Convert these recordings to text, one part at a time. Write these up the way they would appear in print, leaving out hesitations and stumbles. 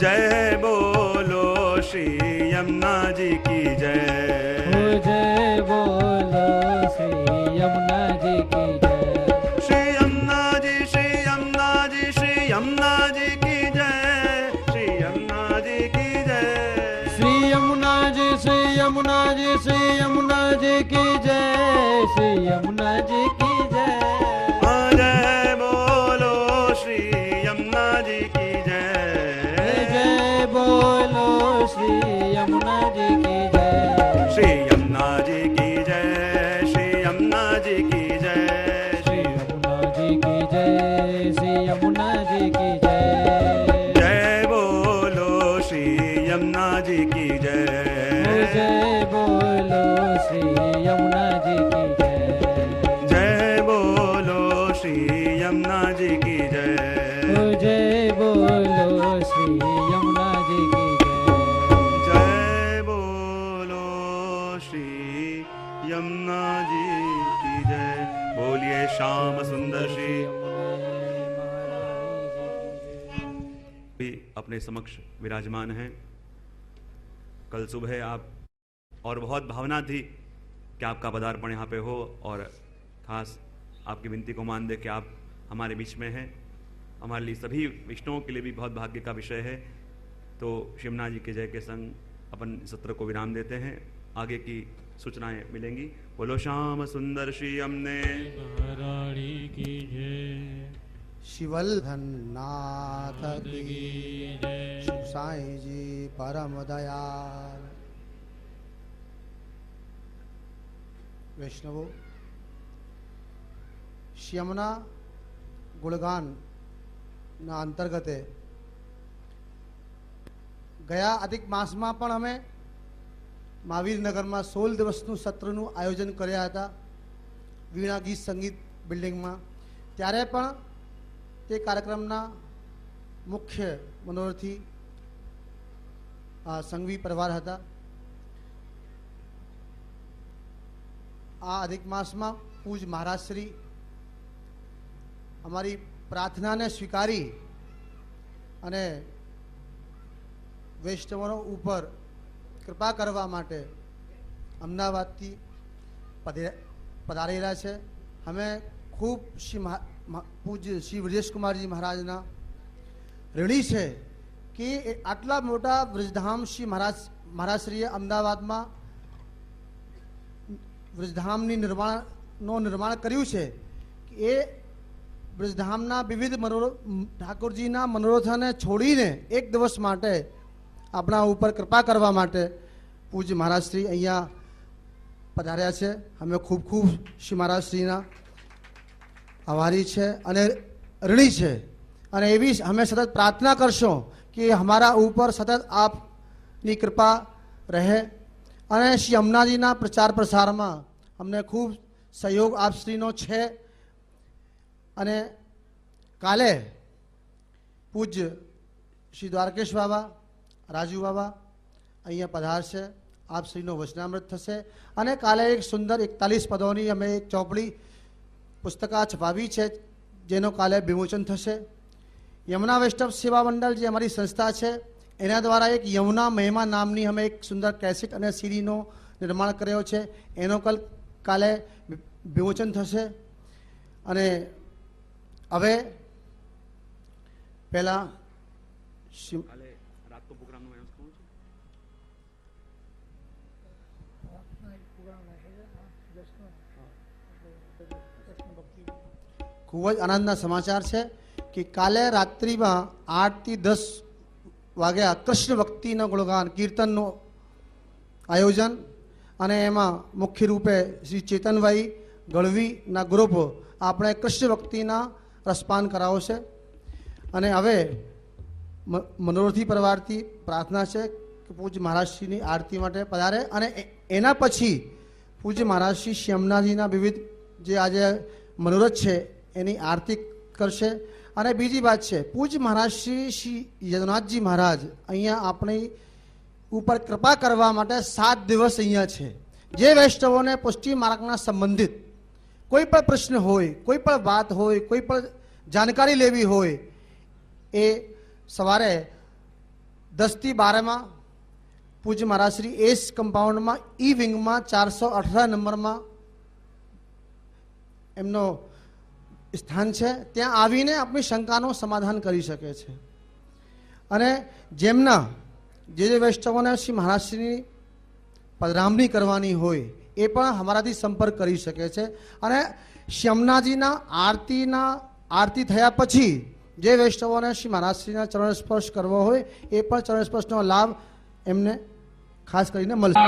जय बोलो श्री यमुना जी की जय। जय बोलो श्री यमुना जी की जय। श्री यमुना जी, श्री यमुना जी, श्री यमुना जी की जय। श्री यमुना जी की जय। श्री यमुना जी, श्री यमुना जी, श्री यमुना जी की जय। श्री यमुना जी की जय। जय बोलो श्री यमुना जी की जय। जय बोलो श्री यमुना जी की जय। श्री यमुना जी की जय। श्री यमुना जी की जय। श्री यमुना जी की जय। श्री यमुना जी की जय। जय बोलो श्री यमुना जी की जय। जय बोलो श्री यमुना जी की जय। जय बोलो श्री यमुना जी की जय। जय बोलो श्री यमुना जी की जय। जय बोलो श्री यमुना जी की जय। बोलिए श्याम सुंदर श्री। भी अपने समक्ष विराजमान हैं। कल सुबह आप और बहुत भावना थी कि आपका पदार्पण यहाँ पे हो और खास आपकी विनती को मान दे कि आप हमारे बीच में हैं। हमारे लिए सभी विष्णुओं के लिए भी बहुत भाग्य का विषय है। तो शिवना जी के जय के संग अपन सत्र को विराम देते हैं। आगे की सूचनाएं मिलेंगी। बोलो श्याम सुंदर श्री हमने महारानी की जय। शिवल्धन नाथ की जय। शिव साईं जी परम दयाल। वैष्णवों, यमुना गुणगान ના અંતર્ગતે ગયા અધિક માસમાં પણ અમે મહાવીરનગરમાં 16 દિવસનું સત્રનું આયોજન કર્યા હતા વીણા ગીત સંગીત બિલ્ડિંગમાં। ત્યારે પણ તે કાર્યક્રમના મુખ્ય મનોરથી સંઘવી પરિવાર હતા। આ અધિક માસમાં પૂજ મહારાજશ્રી અમારી પ્રાર્થનાને સ્વીકારી અને વૈષ્ણવો ઉપર કૃપા કરવા માટે અમદાવાદથી પધારેલા છે। અમે ખૂબ પૂજ્ય શ્રી બ્રજેશ કુમારજી મહારાજના ઋણી છે કે આટલા મોટા વ્રજધામ શ્રી મહારાજશ્રીએ અમદાવાદમાં વ્રજધામની નિર્માણ કર્યું છે। એ બ્રજધામના વિવિધ ઠાકોરજીના મનોરથોને છોડીને એક દિવસ માટે આપણા ઉપર કૃપા કરવા માટે પૂજ્ય મહારાજશ્રી અહીંયા પધાર્યા છે। અમે ખૂબ ખૂબ શ્રી મહારાજશ્રીના આભારી છે અને ઋણી છે અને એવી અમે સતત પ્રાર્થના કરશો કે અમારા ઉપર સતત આપની કૃપા રહે અને શ્રી યમુનાજીના પ્રચાર પ્રસારમાં અમને ખૂબ સહયોગ આપશ્રીનો છે। અને કાલે પૂજ્ય શ્રી દ્વારકેશ બાબા રાજુ બાબા અહીંયા પધારશે। આપ શ્રીનો વચનામૃત થશે અને કાલે એક સુંદર 41 પદોની અમે એક ચોપડી પુસ્તકા છપાવી છે જેનો કાલે વિમોચન થશે। યમુના વૈષ્ણવ સેવા મંડળ જે અમારી સંસ્થા છે એના દ્વારા એક યમુના મહિમા નામની અમે એક સુંદર કેસેટ અને સીડીનો નિર્માણ કર્યો છે। એનો કાલે વિમોચન થશે। અને હવે પહેલા ખૂબ જ આનંદના સમાચાર છે કે કાલે રાત્રિમાં 8 થી 10 વાગ્યા કૃષ્ણ ભક્તિનો ગુણગાન કીર્તનનું આયોજન અને એમાં મુખ્ય રૂપે શ્રી ચેતનભાઈ ગળવીના ગ્રુપ આપણે કૃષ્ણ ભક્તિના રસપાન કરાવશે। અને હવે મનોરથી પરિવારથી પ્રાર્થના છે કે પૂજ્ય મહારાજશ્રીની આરતી માટે પધારે અને એના પછી પૂજ્ય મહારાજશ્રી શ્યામનાજીના વિવિધ જે આજે મનોરથ છે એની આરતી કરશે। અને બીજી વાત છે પૂજ્ય મહારાજશ્રી શ્રી યદુનાથજી મહારાજ અહીંયા આપણી ઉપર કૃપા કરવા માટે 7 દિવસ અહીંયા છે। જે વૈષ્ણવોને પુષ્ટિ માર્ગના સંબંધિત કોઈ પણ પ્રશ્ન હોય, કોઈ પણ વાત હોય, કોઈ પણ જાણકારી લેવી હોય એ સવારે 10 થી 12 માં પૂજ્ય મહારાજ શ્રી એસ કમ્પાઉન્ડમાં ઈ વિંગમાં 418 નંબરમાં એમનો સ્થાન છે. ત્યાં આવીને આપણી શંકાનો સમાધાન કરી શકે છે. અને જેમના જે વૈષ્ણવોને શ્રી મહારાજશ્રીની પધરામણી કરવાની હોય એ પણ અમારાથી સંપર્ક કરી શકે છે. અને શ્યામનાજીના આરતી થયા પછી જે વૈષ્ણવોને શ્રી મહારાજશ્રીના ચરણ સ્પર્શ કરવો હોય એ પણ ચરણ સ્પર્શનો લાભ એમને ખાસ કરીને મળશે.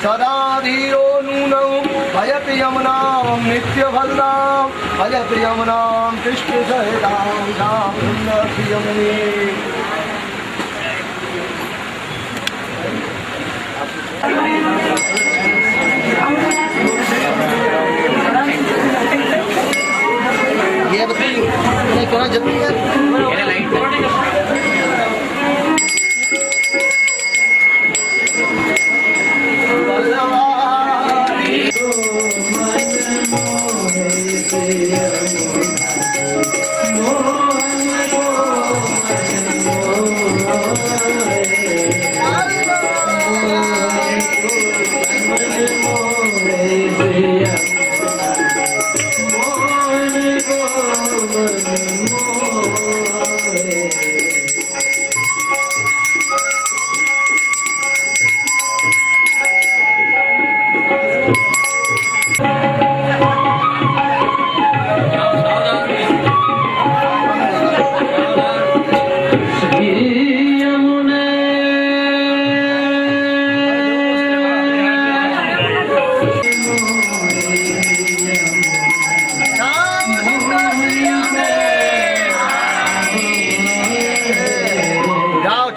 सदा धीरो नूनौ भजति यमुनां नित्यफलदां भजति यमुनां कृष्णसहितां यमुने। ये बताइए क्या जल्दी है मोहन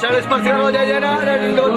चरण स्पर्श करो, जय जय नारायण करो।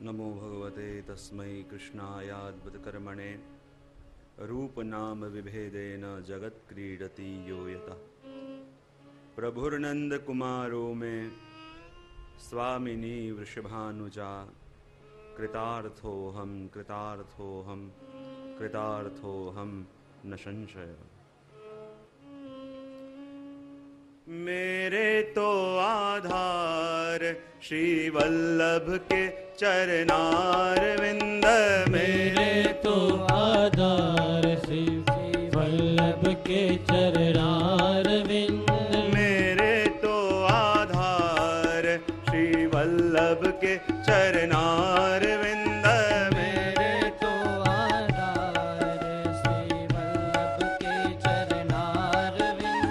नमो भगवते तस्मै कृष्णायाद्भुतकर्मणे रूपनाम विभेदेन जगत् क्रीडति यो यतः प्रभुर्नंद कुमारो में स्वामिनी वृषभानुजा कृतार्थोऽहं कृतार्थोऽहं कृतार्थोऽहं न संशय। मेरे तो आधार श्री वल्लभ के चरणारविंद, मेरे तो आधार श्री वल्लभ के चरणारविंद, मेरे तो आधार श्री वल्लभ के चरणारविंद, मेरे तो आधार श्री वल्लभ के चरणारविंद,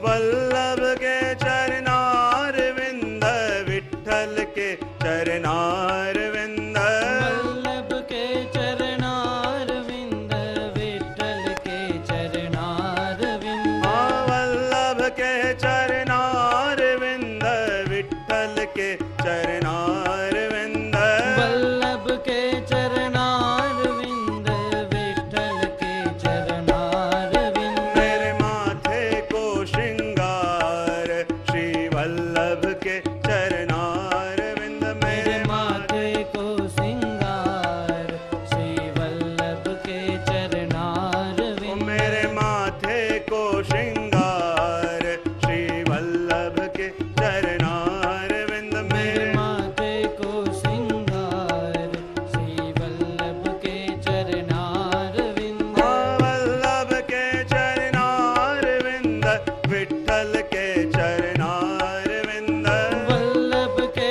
वल्लभ के चरणारविंद, विठ्ठल के चरणारविंद, वल्लभ के चरणारविंद, विठ्ठल के चरणारविंद, वल्लभ के चरणारविंद, विठ्ठल के चरणारविंद, वल्लभ के चरणारविंद, विठ्ठल के चरणारविंद, मेरे माथे को श्रृंगार श्री वल्लभ के चरणारविंद, मेरे माथे को सिंगार श्री वल्लभ के चरणारविंद, मेरे माथे को श्रृंगार श्री वल्लभ के चरणारविंद, मेरे माथे को सिंगार श्री वल्लभ के चरणारविंद, वल्लभ के चरणारविंद, विठ्ठल के चरणारविंद, वल्लभ के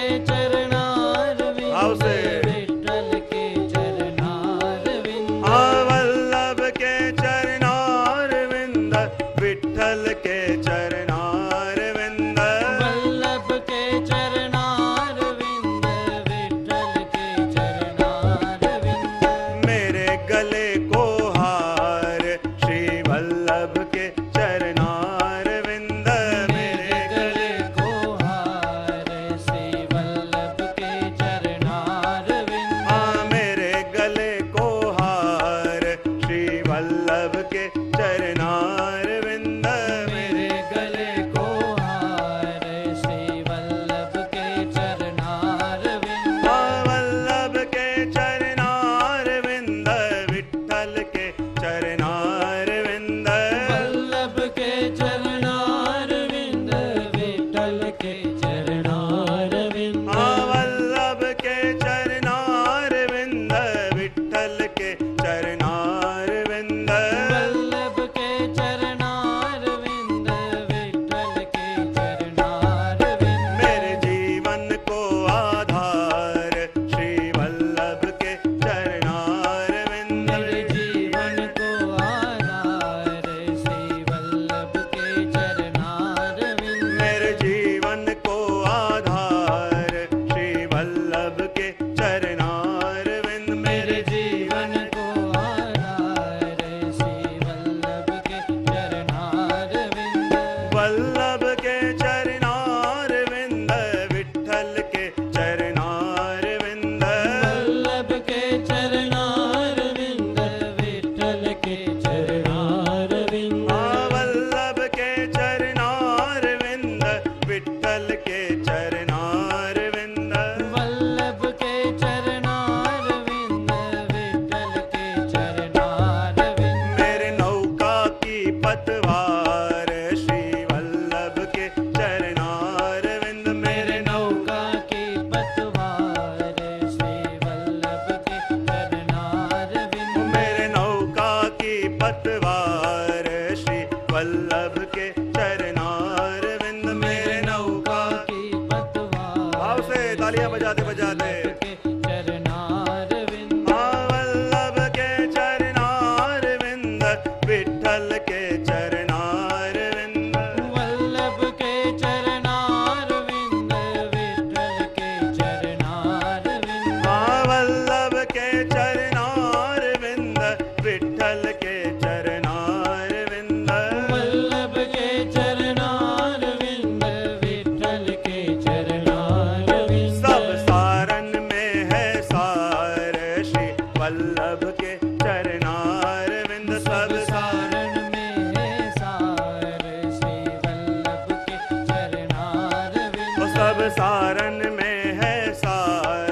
विठ्ठल के चरणारविंद वल्लभ के चरणारविंद विठ्ठल के चरणारविंद मेरे नौका की पतवार श्री वल्लभ के चरणारविंद मेरे नौका की पतवार श्री वल्लभ के चरणारविंद मेरे नौका की पतवार श्री वल्लभ के चरणारविंद मेरे नौका की पतवार भाव से तालियां बजाते बजाते के चरणारविंद वल्लभ के चरणारविंद विठ्ठल के चरणारविंद वल्लभ के चरणारविंद विठ्ठल के चरणारविंद वल्लभ के चरणारविंद विठ्ठल के चरणारविंद वल्लभ के चरणारविंद विठ्ठल के चरणारविंद सब सारन में है सार श्री वल्लभ के चरणारविंद सब सारण में है सार श्री वल्लभ के चरणारविंद सब सारन में है सार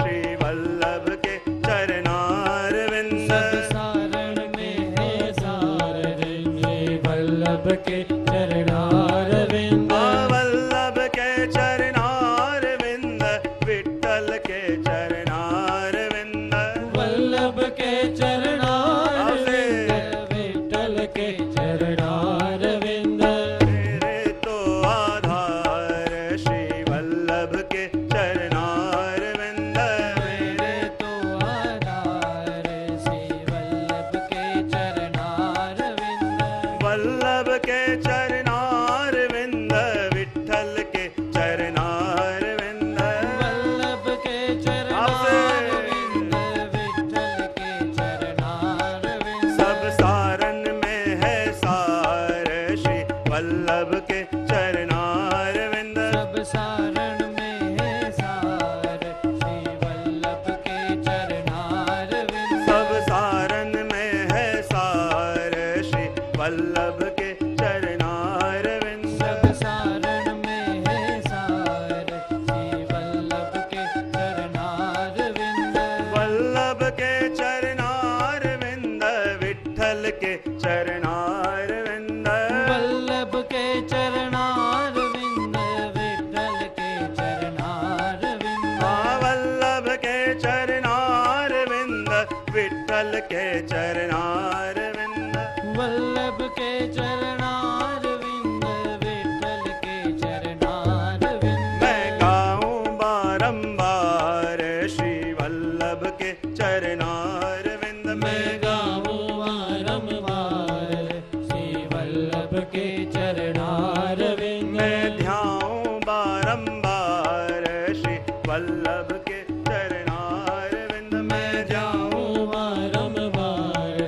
श्री वल्लभ के चरणारविंद सब सारण में है सार श्री वल्लभ के चरणारविंद वल्लभ के चरणारविंद विठ्ठल के चरणारविंद वल्लभ के चरणारविंद विठ्ठल के चरणारविंद मेरे तो आधार श्री वल्लभ के चरणारविंद मेरे तो आधार श्री वल्लभ के चरणारविंद वल्लभ के चरणारविंद विठ्ठल के चरणारविंद वल्लभ के चरणारविंद विठ्ठल के चरणारविंद सब सारन में है सार श्री वल्लभ के चरणारविंद सब सारण में है सार श्री वल्लभ के चरणारविंद सब सारन में है सार श्री वल्लभ के चरणारविंद सब सारण में है सार श्री वल्लभ के चरणारविंद वल्लभ के चरणारविंद विठ्ठल के चरणारविंद वल्लभ के चरणारविंद विठ्ठल के चरणारविंद वल्लभ के चरणारविंद विठ्ठल के चरणारविंद वल्लभ के चरणारविंद विठ्ठल के चरणारविंद मैं गाऊं बारंबार श्री वल्लभ के चरणारविंद मैं गाऊं बारंबार श्री वल्लभ के चरणारविंद मैं ध्याऊं बारंबार श्री वल्लभ के चरणारविंद मैं जाऊं बारंबार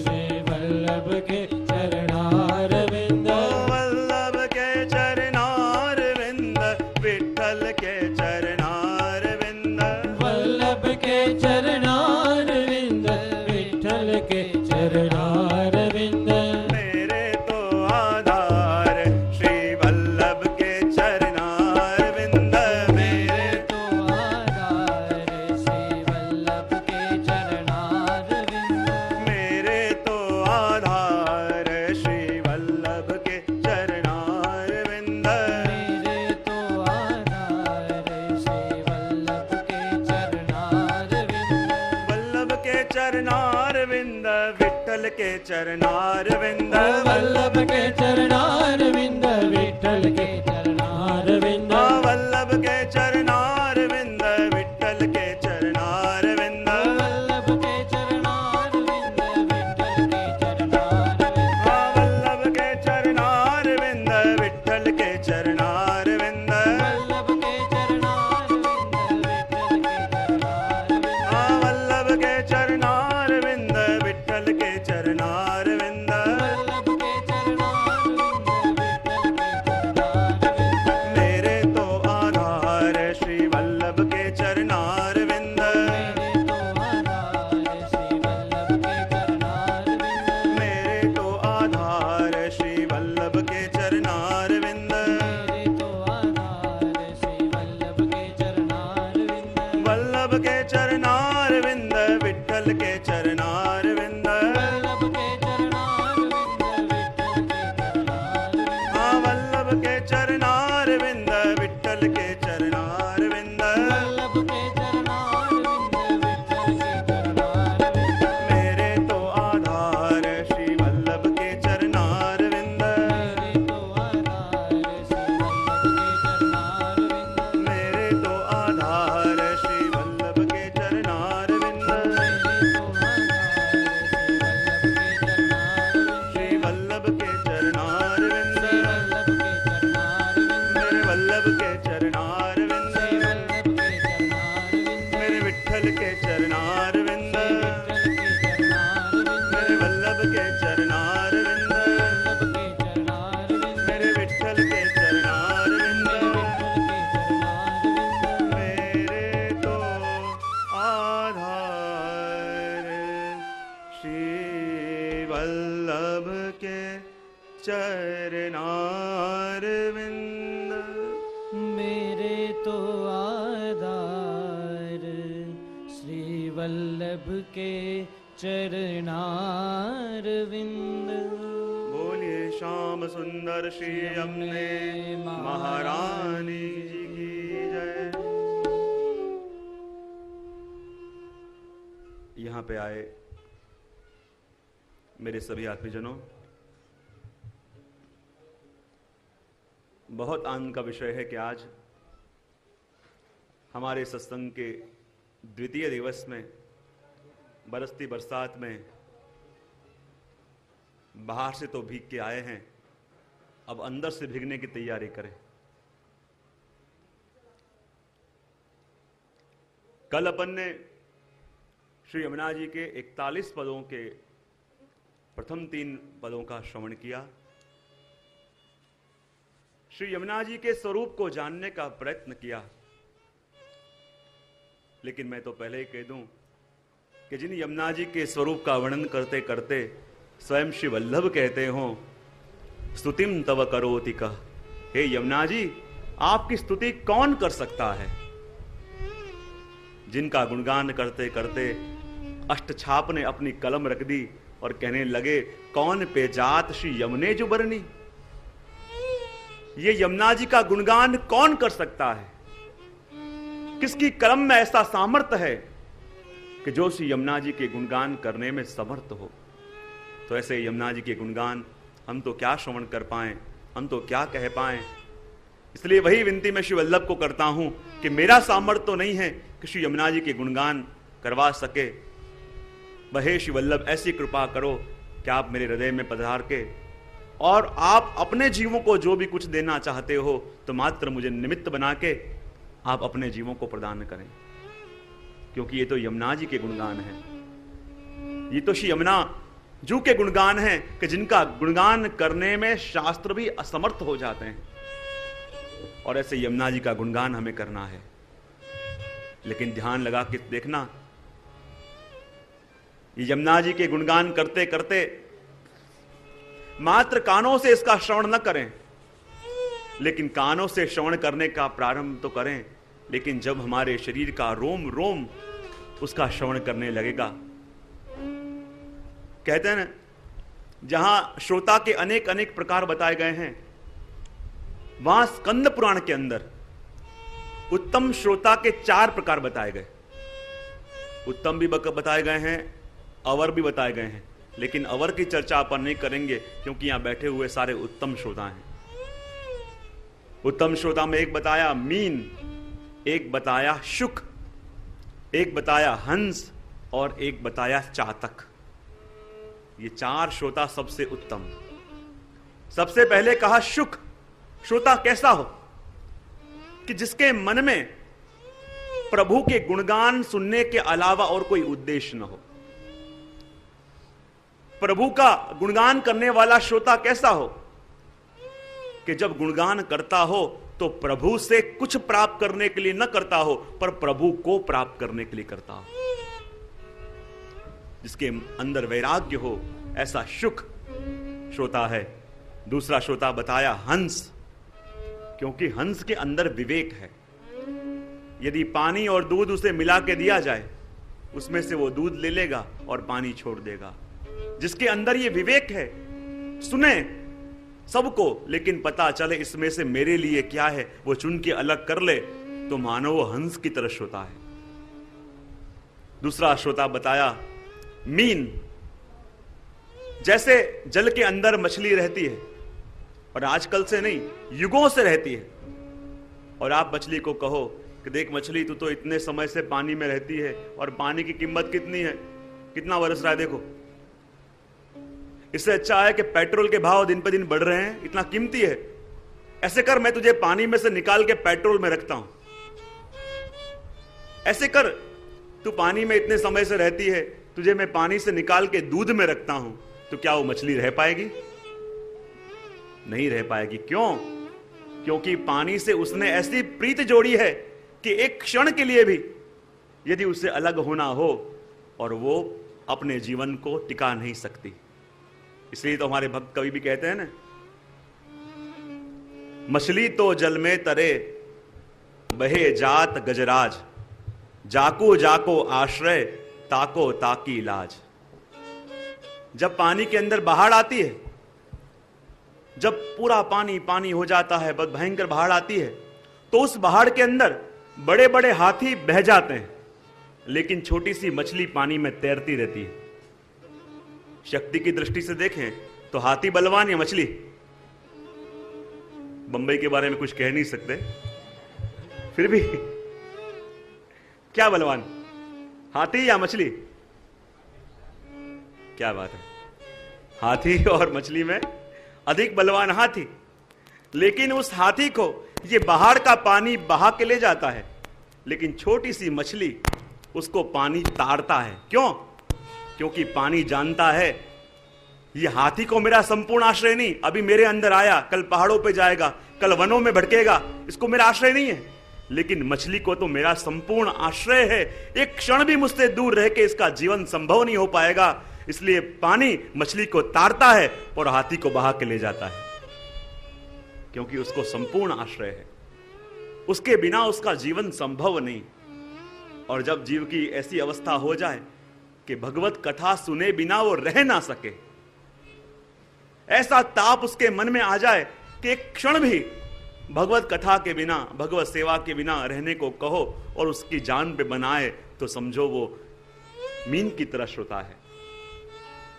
श्री वल्लभ के चरणारविंद वल्लभ के चरणारविंद विठ्ठल के चरणारविंद वल्लभ के चरणारविंद विठ्ठल के चरणारविंद मेरे तो आधार श्री वल्लभ के चरणारविंद मेरे तो आधार श्री वल्लभ के चरणारविंद मेरे तो आधार श्री वल्लभ के चरणारविंद मेरे तो आधार श्री वल्लभ के चरणारविंद वल्लभ के चरणारविंद विठ्ठल के चरणारविंद वल्लभ के चरणारविंद विठ्ठल के चरणारविंद वल्लभ के चरणारविंद विठ्ठल के चरणारविंद वल्लभ के चरणारविंद विठ्ठल के चरणारविंद वल्लभ के चरणारविंद विठ्ठल के चरणारविंद वल्लभ के चरणारविंद विठ्ठल के चरणारविंद वल्लभ के चरणारविंद विठ्ठल के चरणारविंद वल्लभ के चरणारविंद विठ्ठल के चरणारविंद वल्लभ के चरणारविंद, श्री वल्लभ के चरणारविंद, मेरे विठ्ठल के चरणारविंद, विठ्ठल के चरणारविंद, मेरे वल्लभ के चरणारविंद, वल्लभ के चरणारविंद, मेरे विठ्ठल के चरणारविंद, विठ्ठल के चरणारविंद, मेरे तो आधार श्री वल्लभ के चरणारविंद। मेरे तो आधार श्री वल्लभ के चरणारविंद। बोलिए श्याम सुंदर श्री यमुने महारानी जी की जय। यहाँ पे आए मेरे सभी आत्मीजनों, बहुत आनंद का विषय है कि आज हमारे सत्संग के द्वितीय दिवस में बरसती बरसात में बाहर से तो भीग के आए हैं, अब अंदर से भीगने की तैयारी करें। कल अपन ने श्री यमुना जी के 41 पदों के प्रथम 3 पदों का श्रवण किया। श्री यमुना जी के स्वरूप को जानने का प्रयत्न किया, लेकिन मैं तो पहले ही कह दूं कि जिन यमुना जी के स्वरूप का वर्णन करते करते स्वयं श्री वल्लभ कहते हो स्तुतिम तव करोति का, हे यमुना जी आपकी स्तुति कौन कर सकता है। जिनका गुणगान करते करते अष्टछाप ने अपनी कलम रख दी और कहने लगे कौन पे जात श्री यमुने जो बरनी। ये यमुना जी का गुणगान कौन कर सकता है, किसकी कलम में ऐसा सामर्थ्य है कि जो श्री यमुना जी के गुणगान करने में समर्थ हो। तो ऐसे यमुना जी के गुणगान हम तो क्या श्रवण कर पाए, हम तो क्या कह पाए। इसलिए वही विनती मैं श्री वल्लभ को करता हूं कि मेरा सामर्थ्य तो नहीं है कि श्री यमुना जी के गुणगान करवा सके। वहे श्री वल्लभ ऐसी कृपा करो कि आप मेरे हृदय में पधार के और आप अपने जीवों को जो भी कुछ देना चाहते हो तो मात्र मुझे निमित्त बना के आप अपने जीवों को प्रदान करें, क्योंकि ये तो यमुना जी के गुणगान हैं। ये तो श्री यमुना जू के गुणगान हैं कि जिनका गुणगान करने में शास्त्र भी असमर्थ हो जाते हैं, और ऐसे यमुना जी का गुणगान हमें करना है। लेकिन ध्यान लगा के देखना, ये यमुना जी के गुणगान करते करते मात्र कानों से इसका श्रवण न करें, लेकिन कानों से श्रवण करने का प्रारंभ तो करें, लेकिन जब हमारे शरीर का रोम रोम उसका श्रवण करने लगेगा। कहते हैं ना, जहां श्रोता के अनेक अनेक प्रकार बताए गए हैं, वहां स्कंद पुराण के अंदर उत्तम श्रोता के 4 प्रकार बताए गए। उत्तम भी बताए गए हैं, अवर भी बताए गए हैं, लेकिन अवर की चर्चा अपन नहीं करेंगे क्योंकि यहां बैठे हुए सारे उत्तम श्रोता हैं। उत्तम श्रोता में एक बताया मीन, एक बताया शुक, एक बताया हंस और एक बताया चातक। ये 4 श्रोता सबसे उत्तम। सबसे पहले कहा शुक। श्रोता कैसा हो कि जिसके मन में प्रभु के गुणगान सुनने के अलावा और कोई उद्देश्य न हो। प्रभु का गुणगान करने वाला श्रोता कैसा हो कि जब गुणगान करता हो तो प्रभु से कुछ प्राप्त करने के लिए न करता हो, पर प्रभु को प्राप्त करने के लिए करता हो। जिसके अंदर वैराग्य हो, ऐसा शुक श्रोता है। दूसरा श्रोता बताया हंस, क्योंकि हंस के अंदर विवेक है। यदि पानी और दूध उसे मिला के दिया जाए, उसमें से वो दूध ले लेगा और पानी छोड़ देगा। जिसके अंदर ये विवेक है, सुने सबको, लेकिन पता चले इसमें से मेरे लिए क्या है, वो चुन के अलग कर ले, तो मानो वो हंस की तरह श्रोता है। दूसरा श्रोता बताया मीन। जैसे जल के अंदर मछली रहती है, और आजकल से नहीं, युगों से रहती है, और आप मछली को कहो कि देख मछली, तू तो इतने समय से पानी में रहती है और पानी की कीमत कितनी है, कितना बरस रहा है देखो। इससे अच्छा है कि पेट्रोल के भाव दिन पे दिन बढ़ रहे हैं, इतना कीमती है, ऐसे कर, मैं तुझे पानी में से निकाल के पेट्रोल में रखता हूं। ऐसे कर, तू पानी में इतने समय से रहती है, तुझे मैं पानी से निकाल के दूध में रखता हूं, तो क्या वो मछली रह पाएगी? नहीं रह पाएगी। क्यों? क्योंकि पानी से उसने ऐसी प्रीत जोड़ी है कि एक क्षण के लिए भी यदि उससे अलग होना हो और वो अपने जीवन को टिका नहीं सकती। इसलिए तो हमारे भक्त कवि भी कहते हैं ना, मछली तो जल में तरे बहे जात गजराज, जाको जाको आश्रय ताको ताकी लाज। जब पानी के अंदर बाढ़ आती है, जब पूरा पानी पानी हो जाता है, बहुत भयंकर बाढ़ आती है, तो उस बाढ़ के अंदर बड़े बड़े हाथी बह जाते हैं, लेकिन छोटी सी मछली पानी में तैरती रहती है। शक्ति की दृष्टि से देखें तो हाथी बलवान या मछली? बंबई के बारे में कुछ कह नहीं सकते, फिर भी क्या बलवान, हाथी या मछली? क्या बात है, हाथी और मछली में अधिक बलवान हाथी। लेकिन उस हाथी को ये बाहर का पानी बहा के ले जाता है, लेकिन छोटी सी मछली उसको पानी ताड़ता है। क्यों? क्योंकि पानी जानता है ये हाथी को मेरा संपूर्ण आश्रय नहीं, अभी मेरे अंदर आया, कल पहाड़ों पे जाएगा, कल वनों में भटकेगा, इसको मेरा आश्रय नहीं है। लेकिन मछली को तो मेरा संपूर्ण आश्रय है, एक क्षण भी मुझसे दूर रह के इसका जीवन संभव नहीं हो पाएगा। इसलिए पानी मछली को ताड़ता है और हाथी को बहा के ले जाता है, क्योंकि उसको संपूर्ण आश्रय है, उसके बिना उसका जीवन संभव नहीं। और जब जीव की ऐसी अवस्था हो जाए कि भगवत कथा सुने बिना वो रह ना सके, ऐसा ताप उसके मन में आ जाए कि एक क्षण भी भगवत कथा के बिना, भगवत सेवा के बिना रहने को कहो और उसकी जान पे बनाए, तो समझो वो मीन की तरह श्रोता है।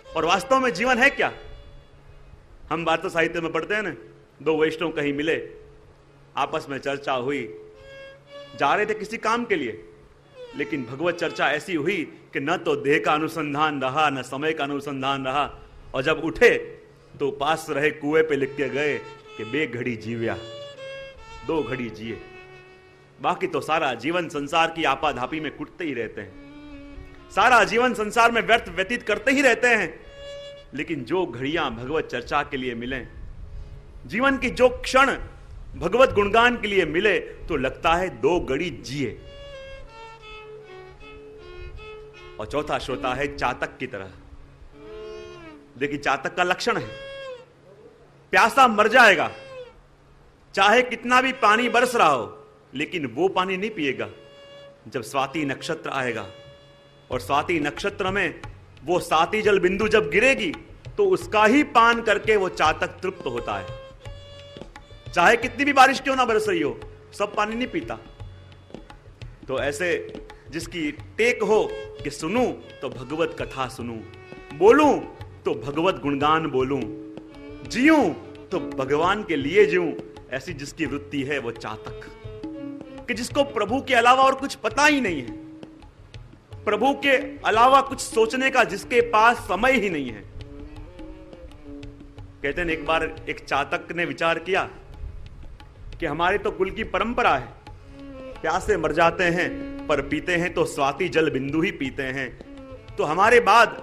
और वास्तव में जीवन है क्या? हम वार्ता साहित्य में पढ़ते हैं ना, दो वैष्णव कहीं मिले, आपस में चर्चा हुई, जा रहे थे किसी काम के लिए, लेकिन भगवत चर्चा ऐसी हुई कि न तो देह का अनुसंधान रहा, न समय का अनुसंधान रहा। और जब उठे तो पास रहे कुएं पे लिख के गए कि बे घड़ी जीव्या, 2 घड़ी जिए, बाकी तो सारा जीवन संसार की आपाधापी में कुटते ही रहते हैं, सारा जीवन संसार में व्यर्थ व्यतीत करते ही रहते हैं। लेकिन जो घड़ियां भगवत चर्चा के लिए मिले, जीवन की जो क्षण भगवत गुणगान के लिए मिले, तो लगता है 2 घड़ी जिए। और चौथा श्रोता है चातक की तरह। देखिए, चातक का लक्षण है, प्यासा मर जाएगा, चाहे कितना भी पानी बरस रहा हो, लेकिन वो पानी नहीं पिएगा। जब स्वाति नक्षत्र आएगा और स्वाति नक्षत्र में वो साती जल बिंदु जब गिरेगी, तो उसका ही पान करके वो चातक तृप्त होता है। चाहे कितनी भी बारिश क्यों ना बरस रही हो, सब पानी नहीं पीता। तो ऐसे जिसकी टेक हो कि सुनूं तो भगवत कथा सुनूं, बोलूं तो भगवत गुणगान बोलूं, जीऊं तो भगवान के लिए जीऊं, ऐसी जिसकी वृत्ति है वो चातक, कि जिसको प्रभु के अलावा और कुछ पता ही नहीं है, प्रभु के अलावा कुछ सोचने का जिसके पास समय ही नहीं है। कहते हैं, एक बार एक चातक ने विचार किया कि हमारे तो कुल की परंपरा है, प्यासे मर जाते हैं पर पीते हैं तो स्वाति जल बिंदु ही पीते हैं, तो हमारे बाद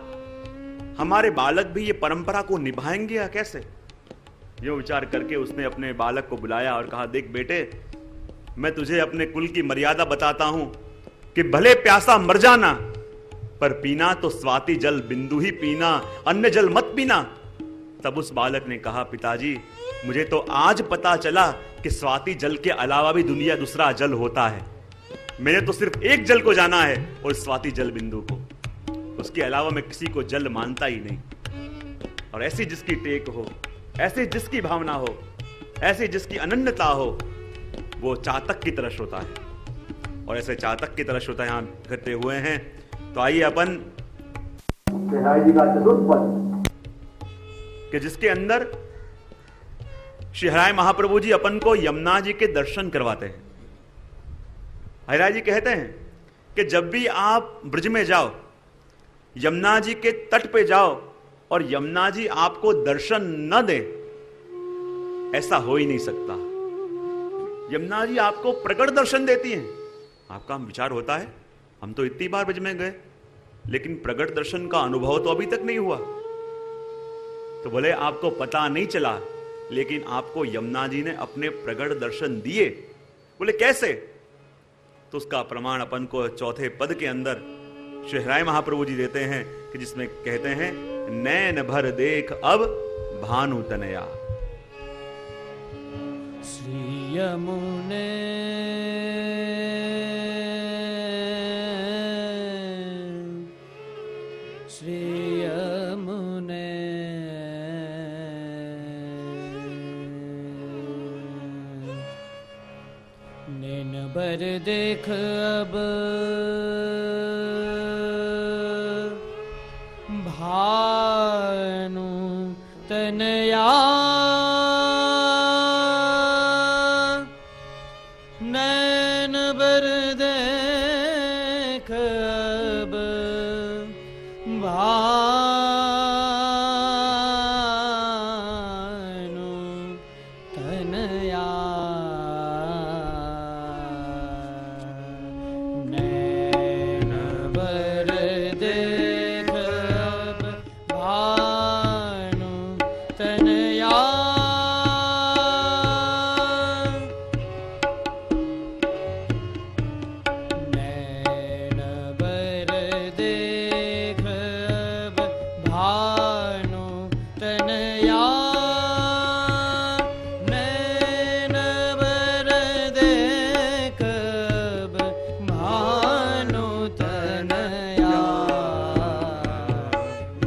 हमारे बालक भी ये परंपरा को निभाएंगे या कैसे? यो विचार करके उसने अपने बालक को बुलाया और कहा, देख बेटे, मैं तुझे अपने कुल की मर्यादा बताता हूं कि भले प्यासा मर जाना, पर पीना तो स्वाति जल बिंदु ही पीना, अन्य जल मत पीना। तब उस बालक ने कहा, पिताजी, मुझे तो आज पता चला कि स्वाति जल के अलावा भी दुनिया दूसरा जल होता है। मैंने तो सिर्फ एक जल को जाना है, और स्वाति जल बिंदु को, उसके अलावा मैं किसी को जल मानता ही नहीं। और ऐसी जिसकी टेक हो, ऐसी जिसकी भावना हो, ऐसी जिसकी अनन्यता हो, वो चातक की तरह श्रोता है। और ऐसे चातक की तरह श्रोता यहां इकट्ठे हुए हैं। तो आइए अपन कि जिसके अंदर श्री हराय महाप्रभु जी अपन को यमुना जी के दर्शन करवाते हैं। हरिराय जी कहते हैं कि जब भी आप ब्रज में जाओ, यमुना जी के तट पे जाओ और यमुना जी आपको दर्शन न दे, ऐसा हो ही नहीं सकता। यमुना जी आपको प्रकट दर्शन देती हैं। आपका विचार होता है हम तो इतनी बार ब्रज में गए लेकिन प्रकट दर्शन का अनुभव तो अभी तक नहीं हुआ। तो बोले आपको पता नहीं चला लेकिन आपको यमुना जी ने अपने प्रकट दर्शन दिए। बोले कैसे? तो उसका प्रमाण अपन को चौथे पद के अंदर श्री हराय महाप्रभु जी देते हैं कि जिसमें कहते हैं नैन भर देख अब भानु तनया। श्री यमुने श्री यमुने नैन भर देख अब भानु तनया। नैन भर देख अब भानु तनया। नैन भर देख अब भानु तनया। नैन भर देख अब भानु तनया। नैन भर देख अब भानु तनया।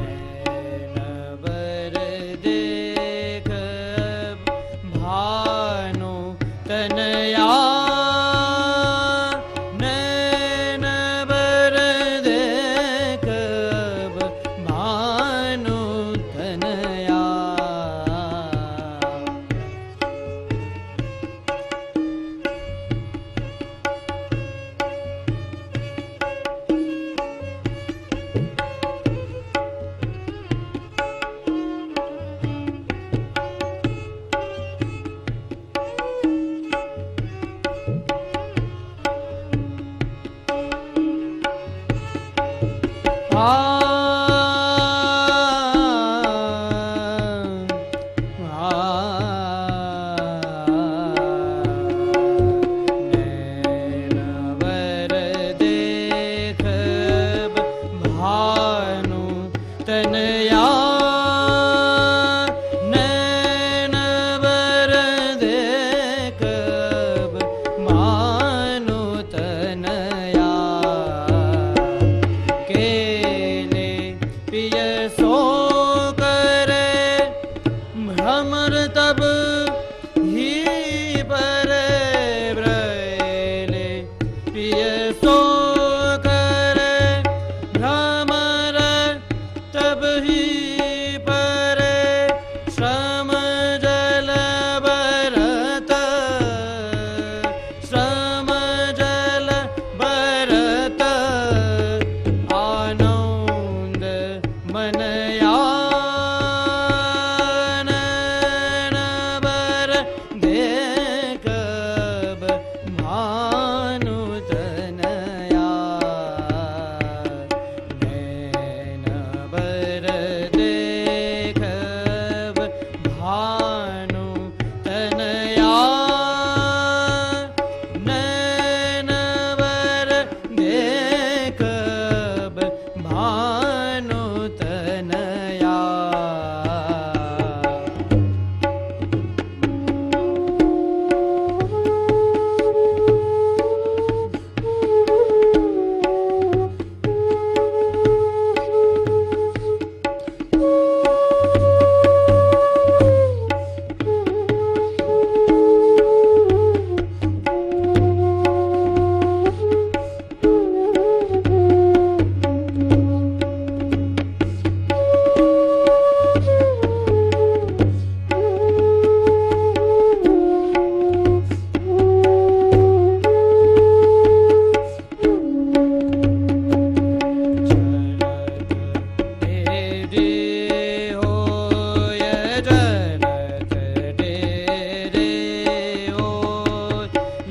नैन भर देख अब भानु तनया। नैन भर देख अब भानु तनया। नैन भर देख अब भानु तनया। नैन भर देख अब भानु तनया। केले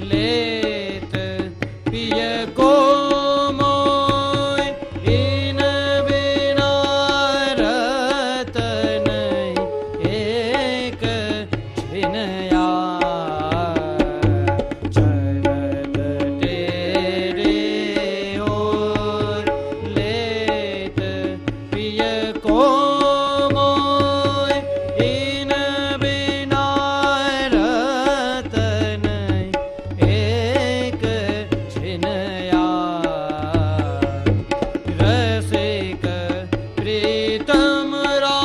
लेत पिय को मोय इन बिना रतन एक छिनया चरत तेरे ओर लेत पिय को मोय इन बिना रतन एक छिनया रसिक प्रीतम राय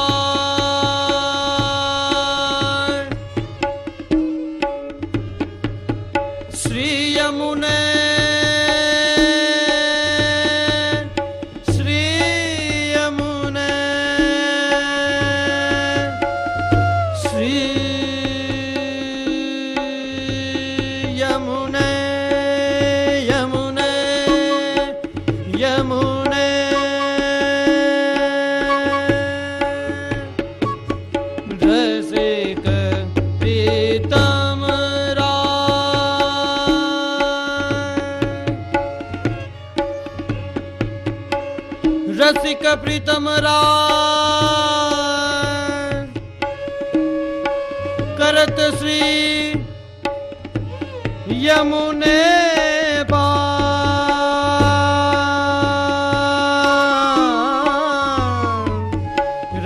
श्री यमुने श्री यमुने श्री यमुने यमुने यमुने रसिक प्रीतम राय रसिक प्रीतम राय करत श्री यमुने पार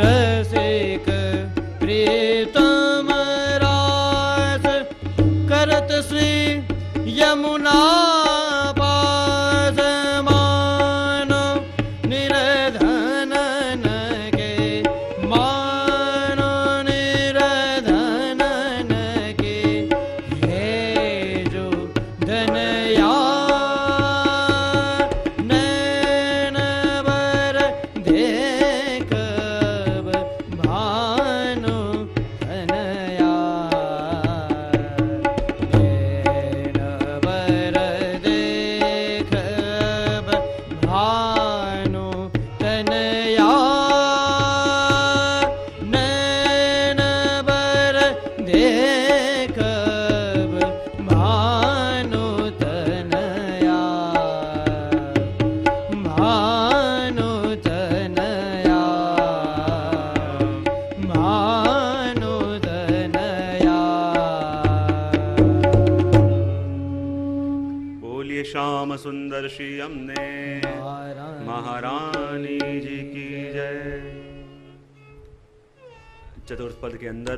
रसिक प्रीतम रास करत श्री यमुना पास मानो निरधनन के मानो निरधनन के हे जो धनया नैन बर देखब भानु धनया नैन बर देखब भानु धनया नैन बर देखब भानु तनया भानु तनया भानु तनया बोलिए श्याम सुंदर श्री हमने महारानी जी की जय। चतुर्थ पद के अंदर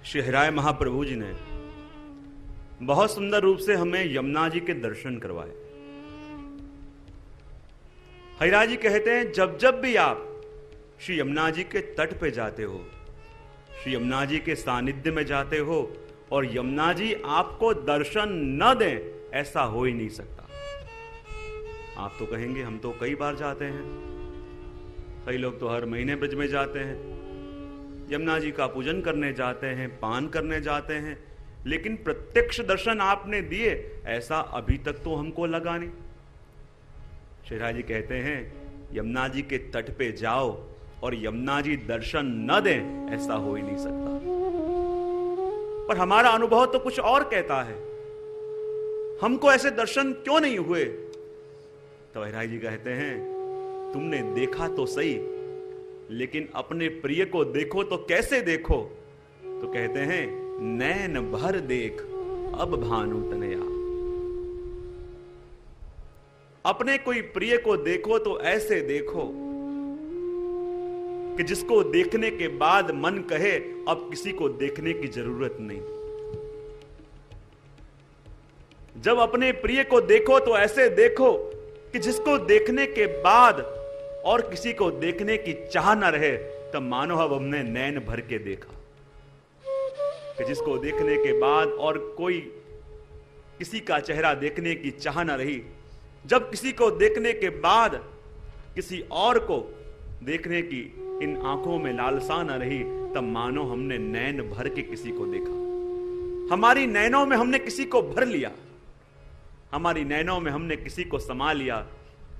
श्री हरिराय महाप्रभु जी ने बहुत सुंदर रूप से हमें यमुना जी के दर्शन करवाए। हरिराय जी कहते हैं जब जब भी आप श्री यमुना जी के तट पे जाते हो, श्री यमुना जी के सानिध्य में जाते हो और यमुना जी आपको दर्शन न दें, ऐसा हो ही नहीं सकता। आप तो कहेंगे हम तो कई बार जाते हैं, कई लोग तो हर महीने ब्रज में जाते हैं, यमुना जी का पूजन करने जाते हैं, पान करने जाते हैं, लेकिन प्रत्यक्ष दर्शन आपने दिए ऐसा अभी तक तो हमको लगा नहीं। शेरा जी कहते हैं यमुना जी के तट पे जाओ और यमुना जी दर्शन न दें, ऐसा हो ही नहीं सकता। पर हमारा अनुभव तो कुछ और कहता है, हमको ऐसे दर्शन क्यों नहीं हुए? तो हरिराय जी कहते हैं तुमने देखा तो सही, लेकिन अपने प्रिय को देखो तो कैसे देखो? तो कहते हैं नैन भर देख अब भानु तनया। अपने कोई प्रिय को देखो तो ऐसे देखो कि जिसको देखने के बाद मन कहे अब किसी को देखने की जरूरत नहीं। जब अपने प्रिय को देखो तो ऐसे देखो कि जिसको देखने के बाद और किसी को देखने की चाह न रहे, तब मानो अब हमने नैन भर के देखा। कि जिसको देखने के बाद और कोई किसी का चेहरा देखने की चाह न रही, जब किसी को देखने के बाद किसी और को देखने की इन आंखों में लालसा न रही, तब मानो हमने नैन भर के किसी को देखा। हमारी नैनों में हमने किसी को भर लिया, हमारी नैनों में हमने किसी को समा लिया।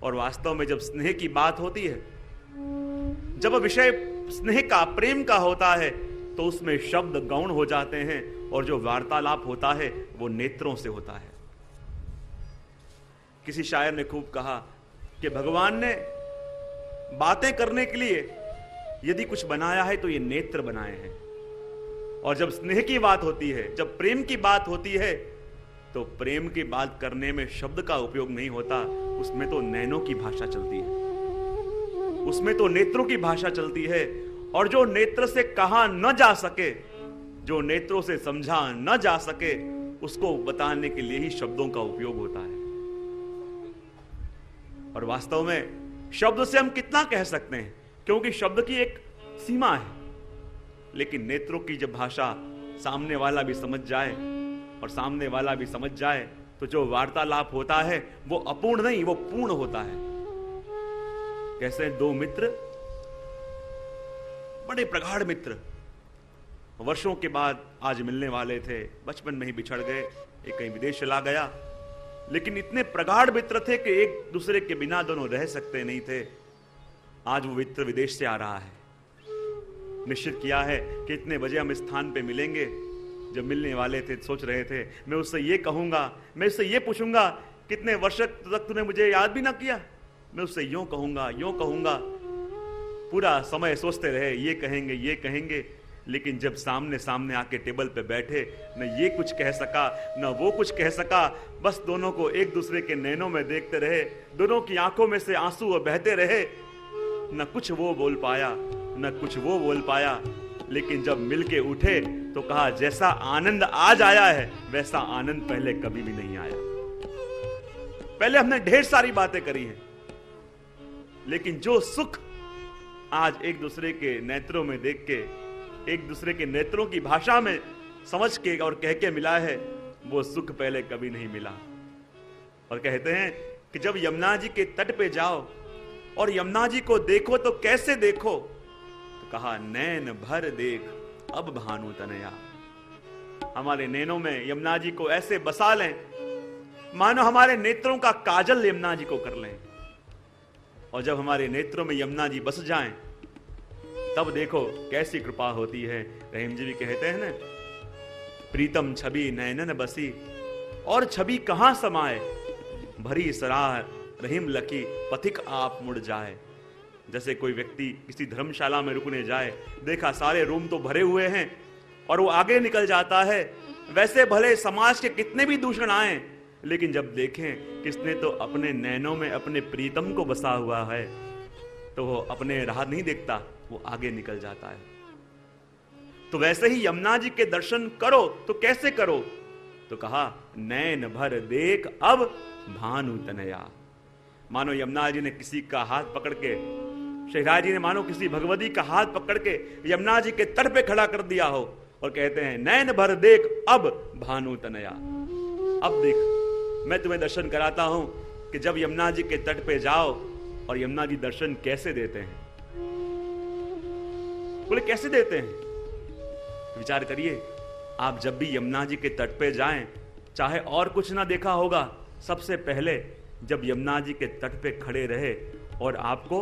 और वास्तव में जब स्नेह की बात होती है, जब विषय स्नेह का, प्रेम का होता है, तो उसमें शब्द गौण हो जाते हैं और जो वार्तालाप होता है वो नेत्रों से होता है। किसी शायर ने खूब कहा कि भगवान ने बातें करने के लिए यदि कुछ बनाया है तो ये नेत्र बनाए हैं, और जब स्नेह की बात होती है, जब प्रेम की बात होती है, तो प्रेम की बात करने में शब्द का उपयोग नहीं होता, उसमें तो नैनों की भाषा चलती है, उसमें तो नेत्रों की भाषा चलती है। और जो नेत्र से कहा न जा सके, जो नेत्रों से समझा न जा सके, उसको बताने के लिए ही शब्दों का उपयोग होता है। और वास्तव में शब्द से हम कितना कह सकते हैं, क्योंकि शब्द की एक सीमा है, लेकिन नेत्रों की जब भाषा सामने वाला भी समझ जाए और सामने वाला भी समझ जाए, तो जो वार्तालाप होता है वो अपूर्ण नहीं, वो पूर्ण होता है। कैसे दो मित्र, बड़े प्रगाढ़ मित्र, वर्षों के बाद आज मिलने वाले थे, बचपन में ही बिछड़ गए, एक कहीं विदेश चला गया, लेकिन इतने प्रगाढ़ मित्र थे कि एक दूसरे के बिना दोनों रह सकते नहीं थे। आज वो मित्र विदेश से आ रहा है, निश्चित किया है कि इतने बजे हम इस स्थान पे मिलेंगे। जब मिलने वाले थे सोच रहे थे मैं उससे ये कहूंगा, मैं उससे ये पूछूंगा, कितने वर्ष तक तूने मुझे याद भी ना किया, मैं उससे यूं कहूंगा। पूरा समय सोचते रहे, ये कहेंगे, लेकिन जब सामने सामने आके टेबल पे बैठे, न ये कुछ कह सका न वो कुछ कह सका, बस दोनों को एक दूसरे के नैनों में देखते रहे, दोनों की आंखों में से आंसू बहते रहे। न कुछ वो बोल पाया न कुछ वो बोल पाया, लेकिन जब मिलके उठे तो कहा जैसा आनंद आज आया है वैसा आनंद पहले कभी भी नहीं आया। पहले हमने ढेर सारी बातें करी हैं, लेकिन जो सुख आज एक दूसरे के नेत्रों में देख के, एक दूसरे के नेत्रों की भाषा में समझ के और कह के मिला है, वो सुख पहले कभी नहीं मिला। और कहते हैं कि जब यमुना जी के तट पे जाओ और यमुना जी को देखो तो कैसे देखो, तो कहा नैन भर देख अब भानु तनया। हमारे नैनों में यमुना जी को ऐसे बसा लें मानो हमारे नेत्रों का काजल यमुना जी को कर लें, और जब हमारे नेत्रों में यमुना जी बस जाएं तब देखो कैसी कृपा होती है। रहीम जी भी कहते हैं ना, प्रीतम छवि नैनन बसी और छवि कहां समाए, भरी सराह रहीम लकी पथिक आप मुड़ जाए। जैसे कोई व्यक्ति किसी धर्मशाला में रुकने जाए, देखा सारे रूम तो भरे हुए हैं और वो आगे निकल जाता है, वैसे भले समाज के कितने भी दूषण आए, लेकिन जब देखें किसने तो अपने नैनों में अपने प्रीतम को बसा हुआ है, तो वो अपने राह नहीं देखता, वो आगे निकल जाता है। तो वैसे ही यमुना जी के दर्शन करो तो कैसे करो, तो कहा नैन भर देख अब भानु तनया। मानो यमुना जी ने किसी का हाथ पकड़ के, शहराज जी ने मानो किसी भगवती का हाथ पकड़ के यमुना जी के तट पे खड़ा कर दिया हो, और कहते हैं नैन भर देख अब भानु तनया। अब देख मैं तुम्हें दर्शन कराता हूं कि जब यमुना जी के तट पे जाओ, और यमुना जी दर्शन कैसे देते हैं। बोले कैसे देते हैं, विचार करिए। आप जब भी यमुना जी के तट पे जाएं, चाहे और कुछ ना देखा होगा, सबसे पहले जब यमुना जी के तट पे खड़े रहे और आपको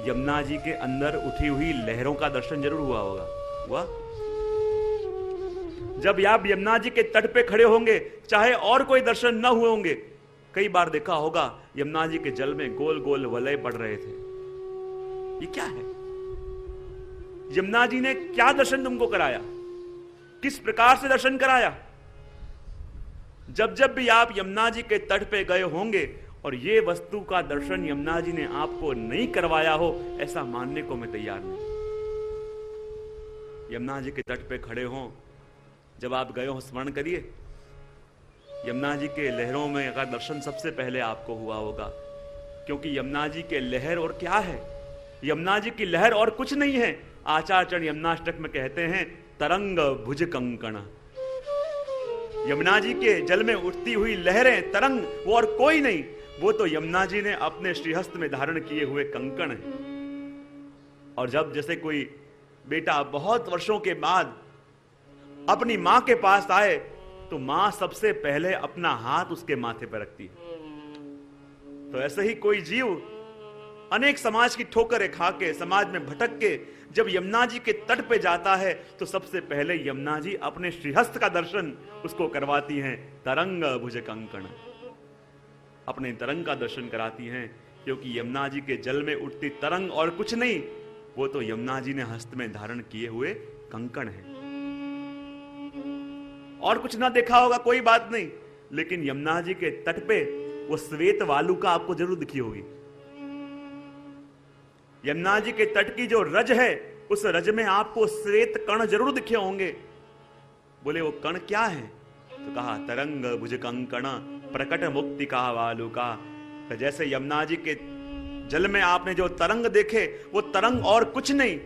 यमुना जी के अंदर उठी हुई लहरों का दर्शन जरूर हुआ होगा। हुआ? जब आप यमुना जी के तट पे खड़े होंगे, चाहे और कोई दर्शन न हुए होंगे, कई बार देखा होगा यमुना जी के जल में गोल गोल वलय पड़ रहे थे। ये क्या है? यमुना जी ने क्या दर्शन तुमको कराया, किस प्रकार से दर्शन कराया? जब जब भी आप यमुना जी के तट पे गए होंगे और ये वस्तु का दर्शन यमुना जी ने आपको नहीं करवाया हो, ऐसा मानने को मैं तैयार नहीं। यमुना जी के तट पे खड़े हों, जब आप गए हो स्मरण करिए, यमुना जी के लहरों में का दर्शन सबसे पहले आपको हुआ होगा, क्योंकि यमुना जी के लहर और क्या है, यमुना जी की लहर और कुछ नहीं है। आचार्य यमुनाष्टक में कहते हैं तरंग भुज कंकण। यमुना जी के जल में उठती हुई लहरें, तरंग, वो और कोई नहीं, वो तो यमुना जी ने अपने श्रीहस्त में धारण किए हुए कंकण है। और जब जैसे कोई बेटा बहुत वर्षों के बाद अपनी मां के पास आए, तो मां सबसे पहले अपना हाथ उसके माथे पर रखती है। तो ऐसे ही कोई जीव अनेक समाज की ठोकरें खा के, समाज में भटक के जब यमुना जी के तट पे जाता है तो सबसे पहले यमुना जी अपने श्रीहस्त का दर्शन उसको करवाती हैं। तरंग भुज कंकण, अपने तरंग का दर्शन कराती हैं, क्योंकि यमुना जी के जल में उठती तरंग और कुछ नहीं, वो तो यमुना जी ने हस्त में धारण किए हुए कंकण है। और कुछ ना देखा होगा कोई बात नहीं, लेकिन यमुना जी के तट पे वो श्वेत वालुका आपको जरूर दिखी होगी। यमुना जी के तट की जो रज है, उस रज में आपको श्वेत कण जरूर दिखे होंगे। बोले वो कण क्या है? तो कहा तरंग भुज कंकण प्रकट मुक्ति का वालुका। तो जैसे यमुना जी के जल में आपने जो तरंग देखे, वो तरंग और कुछ नहीं,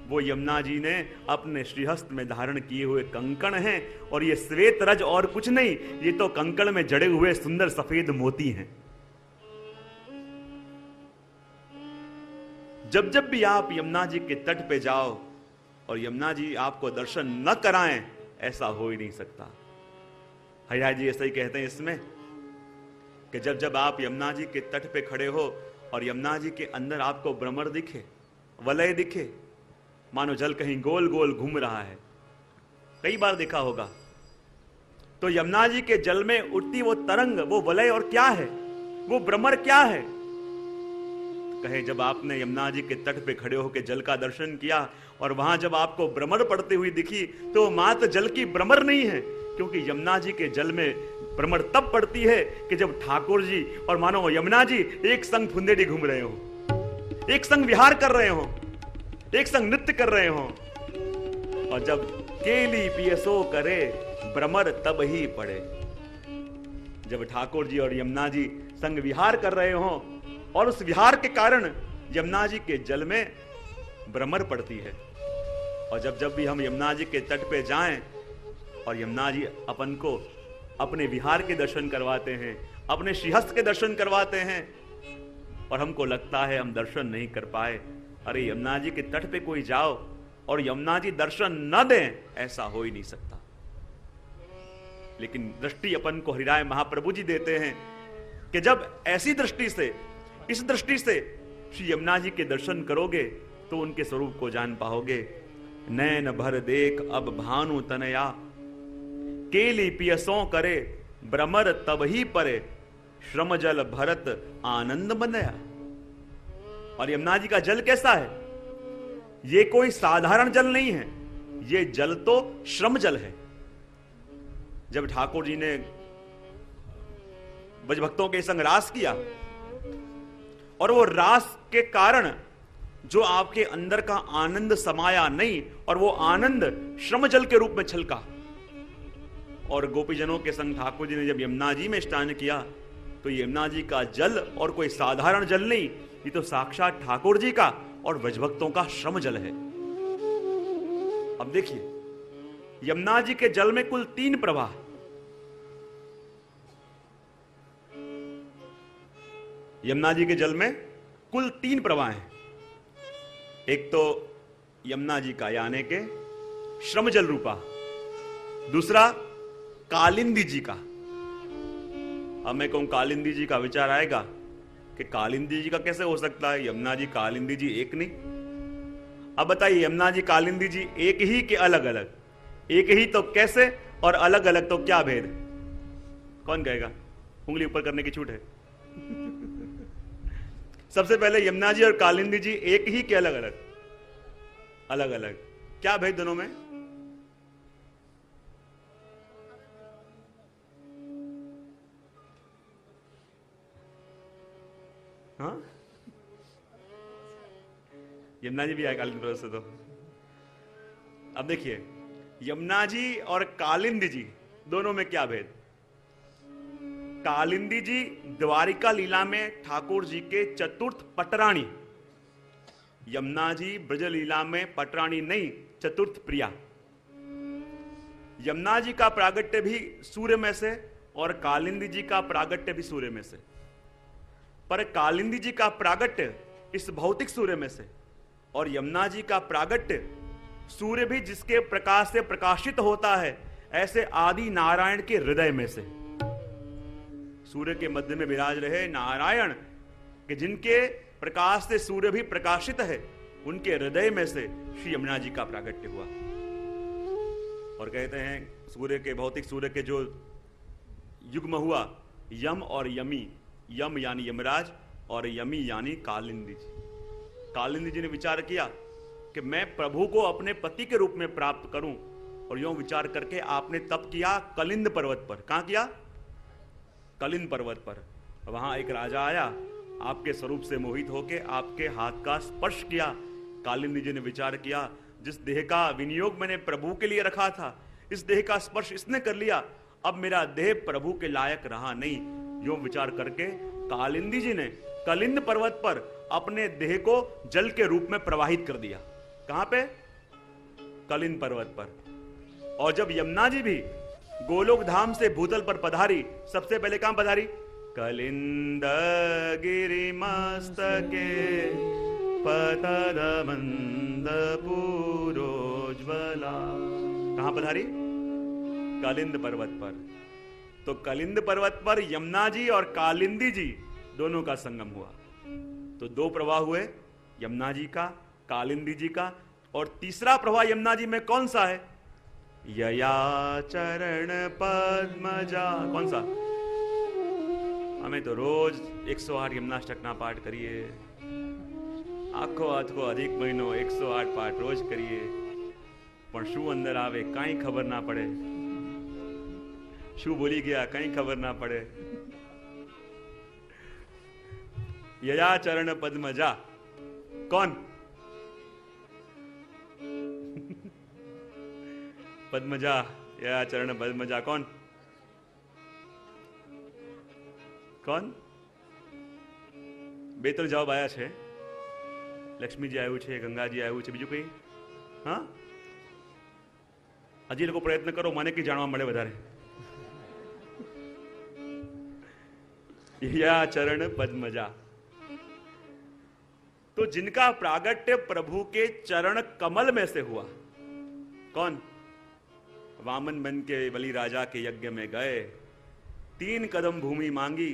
वो यमुना जी ने अपने श्रीहस्त में धारण किए हुए कंकण हैं। और ये श्वेत रज और कुछ नहीं, ये तो कंकण में जड़े हुए सुंदर सफेद मोती हैं। जब जब भी आप यमुना जी के तट पे जाओ और यमुना जी आपको दर्शन न कराएं, ऐसा हो ही नहीं सकता। हरिराज जी ऐसा ही कहते हैं इसमें कि जब जब आप यमुना जी के तट पे खड़े हो और यमुना जी के अंदर आपको भ्रमर दिखे, वलय दिखे, मानो जल कहीं गोल गोल घूम रहा है, कई बार देखा होगा, तो यमुना जी के जल में उठती वो तरंग, वो वलय और क्या है, वो भ्रमर क्या है? कहे जब आपने यमुना जी के तट पे खड़े होकर जल का दर्शन किया और वहां जब आपको भ्रमर पड़ती हुई दिखी, तो मात्र जल की भ्रमर नहीं है, क्योंकि यमुना जी के जल में भ्रमर तब पड़ती है कि जब ठाकुर जी और मानो यमुना जी एक संग फुंदेड़ी घूम रहे हो, एक संग विहार कर रहे हो, एक संग नृत्य कर रहे हो। और जब केली पियसो करे भ्रमर तब ही पड़े। जब ठाकुर जी और यमुना जी संग विहार कर रहे हो और उस विहार के कारण यमुना जी के जल में भ्रमर पड़ती है। और जब जब भी हम यमुना जी के तट पे जाएं और यमुना जी अपन को अपने विहार के दर्शन करवाते हैं, अपने श्रीहस्त के दर्शन करवाते हैं, और हमको लगता है हम दर्शन नहीं कर पाए, अरे यमुना जी के तट पे कोई जाओ और यमुना जी दर्शन न दें, ऐसा हो ही नहीं सकता। लेकिन दृष्टि अपन को हरिराय महाप्रभु जी देते हैं कि जब ऐसी दृष्टि से, इस दृष्टि से श्री यमुना जी के दर्शन करोगे तो उनके स्वरूप को जान पाओगे। नैन भर देख अब भानु तनया, केली पियसों करे भ्रमर तब ही परे, श्रम जल भरत आनंद बनया। और यमुना जी का जल कैसा है? ये कोई साधारण जल नहीं है, ये जल तो श्रम जल है। जब ठाकुर जी ने ब्रज भक्तों के संग रास किया और वो रास के कारण जो आपके अंदर का आनंद समाया नहीं, और वो आनंद श्रम जल के रूप में छलका, और गोपीजनों के संग ठाकुर जी ने जब यमुना जी में स्नान किया, तो यमुना जी का जल और कोई साधारण जल नहीं, ये तो साक्षात ठाकुर जी का और ब्रजभक्तों का श्रम जल है। अब देखिए, यमुना जी के जल में कुल 3 प्रवाह, यमुना जी के जल में कुल 3 प्रवाह हैं। एक तो यमुना जी का यानी के श्रम जल रूपा, दूसरा कालिंदी जी का। अब मैं कहूं कालिंदी जी का, विचार आएगा कि कालिंदी जी का कैसे हो सकता है, यमुना जी कालिंदी जी एक नहीं। अब बताइए, यमुना जी कालिंदी जी एक ही कि अलग अलग? एक ही तो कैसे, और अलग अलग तो क्या भेद? कौन कहेगा? उंगली ऊपर करने की छूट है। सबसे पहले यमुना जी और कालिंदी जी एक ही कि अलग अलग? अलग अलग। क्या भेद दोनों में? हाँ, यमुना जी भी आए कालिंदी प्रदेश से। तो अब देखिए, यमुना जी और कालिंदी जी दोनों में क्या भेद? कालिंदी जी द्वारिका लीला में ठाकुर जी के चतुर्थ पटरानी, यमुना जी ब्रज लीला में पटरानी नहीं, चतुर्थ प्रिया। यमुना जी का प्रागट्य भी सूर्य में से और कालिंदी जी का प्रागट्य भी सूर्य में से, पर कालिंदी जी का प्रागट्य इस भौतिक सूर्य में से, और यमुना जी का प्रागट्य सूर्य भी जिसके प्रकाश से प्रकाशित होता है, ऐसे आदि नारायण के हृदय में से। सूर्य के मध्य में विराज रहे नारायण, कि जिनके प्रकाश से सूर्य भी प्रकाशित है, उनके हृदय में से श्री यमुना जी का प्रागट्य हुआ। और कहते हैं सूर्य के, भौतिक सूर्य के जो युग्म हुआ, यम और यमी, यम यानी यमराज और यमी यानी कालिंदी जी। कालिंदी जी ने विचार किया कि मैं प्रभु को अपने पति के रूप में प्राप्त करूं, और यूं विचार करके आपने तप किया कलिंद पर्वत पर। कहां किया? कलिंद पर्वत पर। वहां एक राजा आया, आपके स्वरूप से मोहित होकर आपके हाथ का स्पर्श किया। कालिंदी जी ने विचार किया, जिस देह का विनियोग मैंने प्रभु के लिए रखा था, इस देह का स्पर्श इसने कर लिया, अब मेरा देह प्रभु के लायक रहा नहीं। यूं विचार करके कालिंदी जी ने कलिंद पर्वत पर अपने देह को जल के रूप में प्रवाहित कर दिया। कहां पे? कलिंद पर्वत पर। और जब यमुना जी भी गोलोक धाम से भूतल पर पधारी, सबसे पहले कहां पधारी? कलिंद गिरि मस्तके पतद मंद पूरोज्वला। कहां पधारी? कलिंद पर्वत पर। तो कलिंद पर्वत पर यमुना जी और कालिंदी जी दोनों का संगम हुआ। तो दो प्रवाह हुए, यमुना जी का, कालिंदी जी का। और तीसरा प्रवाह यमुना जी में कौन सा है? यया चरण पद्मजा। कौन सा? हमें तो रोज 108 यमुनाष्टक पाठ करिए, आखो आखो अधिक महीनो 108 पाठ रोज करिए, पण शू अंदर आवे कई खबर ना पड़े, शू बोली गया कई खबर ना पड़े। यया चरण पद्मजा कौन? पद्मजा, यया चरण पद्मजा कौन? કોણ? બે ત્રણ જવાબ આયા છે. લક્ષ્મીજી આવ્યું છે, ગંગાજી આવ્યું છે, બીજું કઈ? હા, હજી લોકો પ્રયત્ન કરો, મને કઈ જાણવા મળે વધારે. या चरण पद्मजा, तो जिनका प्रागट्य प्रभु के चरण कमल में से हुआ. कौन? वामन बन के बलि राजा के यज्ञ में गए, 3 कदम भूमि मांगी,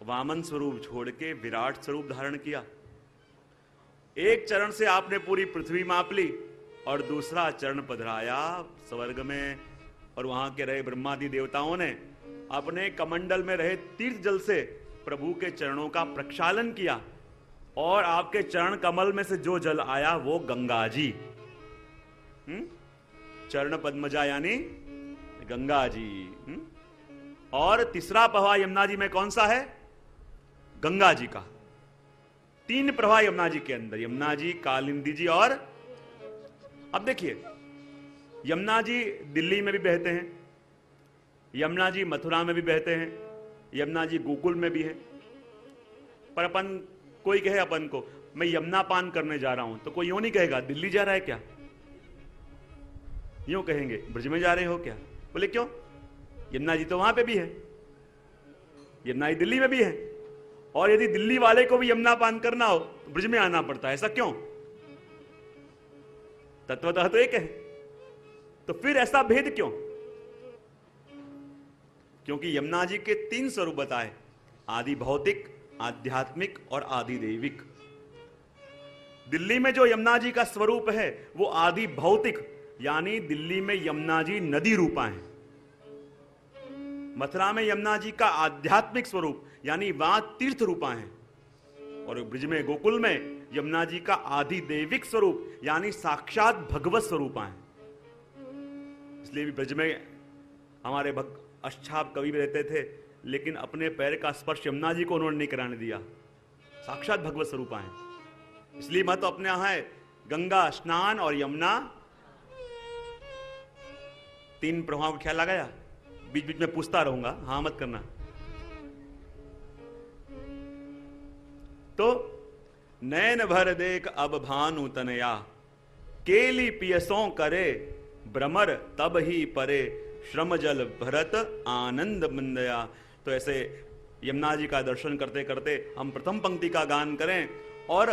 वामन स्वरूप छोड़ के विराट स्वरूप धारण किया. एक चरण से आपने पूरी पृथ्वी माप ली और दूसरा चरण पधराया स्वर्ग में, और वहां के रहे ब्रह्मादि देवताओं ने अपने कमंडल में रहे तीर्थ जल से प्रभु के चरणों का प्रक्षालन किया, और आपके चरण कमल में से जो जल आया वो गंगा जी. चरण पद्मजा यानी गंगा जी. और तीसरा प्रवाह यमुना जी में कौन सा है? गंगा जी का. 3 प्रवाह यमुना जी के अंदर, यमुना जी, कालिंदी जी और अब देखिए, यमुना जी दिल्ली में भी बहते हैं, यमुना जी मथुरा में भी बहते हैं, यमुना जी गोकुल में भी है. पर अपन कोई कहे अपन को मैं यमुना पान करने जा रहा हूं, तो कोई यूं नहीं कहेगा दिल्ली जा रहा है क्या, यूं कहेंगे ब्रज में जा रहे हो क्या. बोले क्यों? यमुना जी तो वहां पे भी है, यमुना जी दिल्ली में भी है, और यदि दिल्ली वाले को भी यमुना पान करना हो तो ब्रज में आना पड़ता है. ऐसा क्यों? तत्वतः तो एक है, तो फिर ऐसा भेद क्यों? क्योंकि यमुना जी के 3 स्वरूप बताए, आदि भौतिक, आध्यात्मिक और आदि दैविक. दिल्ली में जो यमुना जी का स्वरूप है वो आदि भौतिक, यानी दिल्ली में यमुना जी नदी रूपा है. मथुरा में यमुना जी का आध्यात्मिक स्वरूप, यानी वहां तीर्थ रूपा है. और ब्रज में गोकुल में यमुना जी का आदि दैविक स्वरूप, यानी साक्षात भगवत स्वरूपा है. इसलिए भी ब्रज में हमारे अष्टाप कवि भी रहते थे, लेकिन अपने पैर का स्पर्श यमुना जी को उन्होंने नहीं कराने दिया. साक्षात भगवत स्वरूपा है. इसलिए मत तो अपने यहां है गंगा स्नान और यमुना, 3 प्रभाव का ख्याल लगाया. बीच बीच में पूछता रहूंगा, हां मत करना. तो नैन भर देख अब भानु तनया, केली पियसों करे भ्रमर तब ही परे, श्रम जल भरत आनंद मंदया. तो ऐसे यमुना जी का दर्शन करते करते हम प्रथम पंक्ति का गान करें, और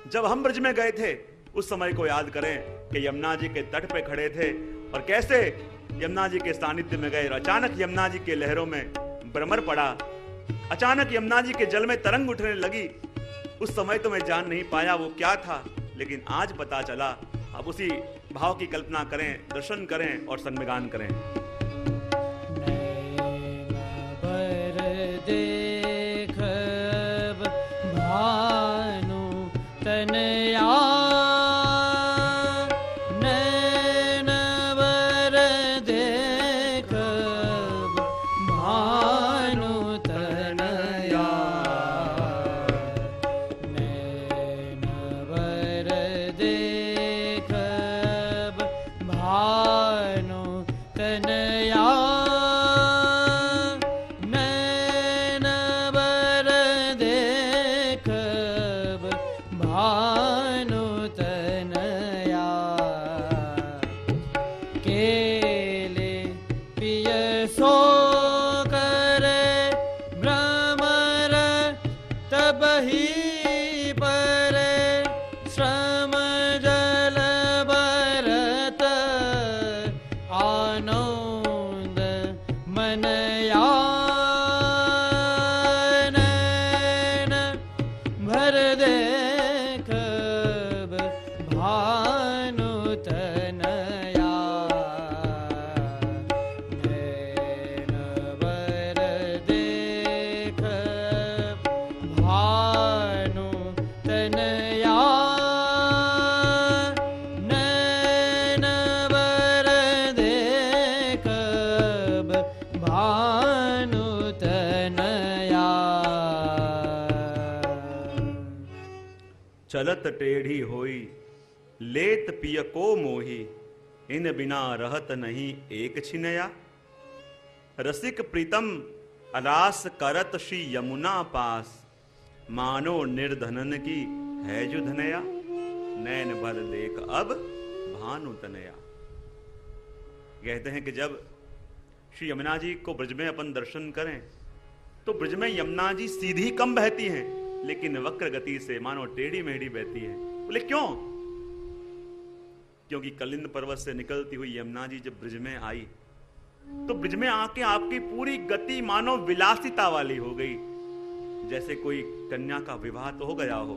जब हम ब्रज में गए थे उस समय को याद करें कि यमुना जी के तट पे खड़े थे और कैसे यमुना जी के सानिध्य में गए. अचानक यमुना जी के लहरों में भ्रमर पड़ा, अचानक यमुना जी के जल में तरंग उठने लगी, उस समय तो मैं जान नहीं पाया वो क्या था, लेकिन आज पता चला। अब उसी भाव की कल्पना करें, दर्शन करें और सन्मिगान करें। बर देखब भानु तनया, नैन बर देखब भानु तनया, नैन बर देखब भानु तनया, नैन बर देखब भानु तनया, केले पिय सो करे भ्रमर, तबहि परे श्रम जल भरत, आनंद मनया, नैन भर देखब भानु तनया, नैन भर देखब भानु तनया, नैन बर देखब भानु तनया। चलत टेढ़ी होई लेत पिय को मोही, इन बिना रहत नहीं एक छिनया, रसिक प्रीतम अलास करत श्री यमुना पास, मानो निर्धनन की है जो धनया, नैन भर देख अब भानु तनया। कहते हैं कि जब श्री यमुना जी को ब्रज में अपन दर्शन करें तो ब्रज में यमुना जी सीधी कम बहती हैं, लेकिन वक्र गति से मानो टेढ़ी मेढ़ी बहती है। बोले क्यों? क्योंकि कलिंद पर्वत से निकलती हुई यमुना जी जब ब्रज में आई तो ब्रज में आके आपकी पूरी गति मानो विलासिता वाली हो गई, जैसे कोई कन्या का विवाह तो हो गया हो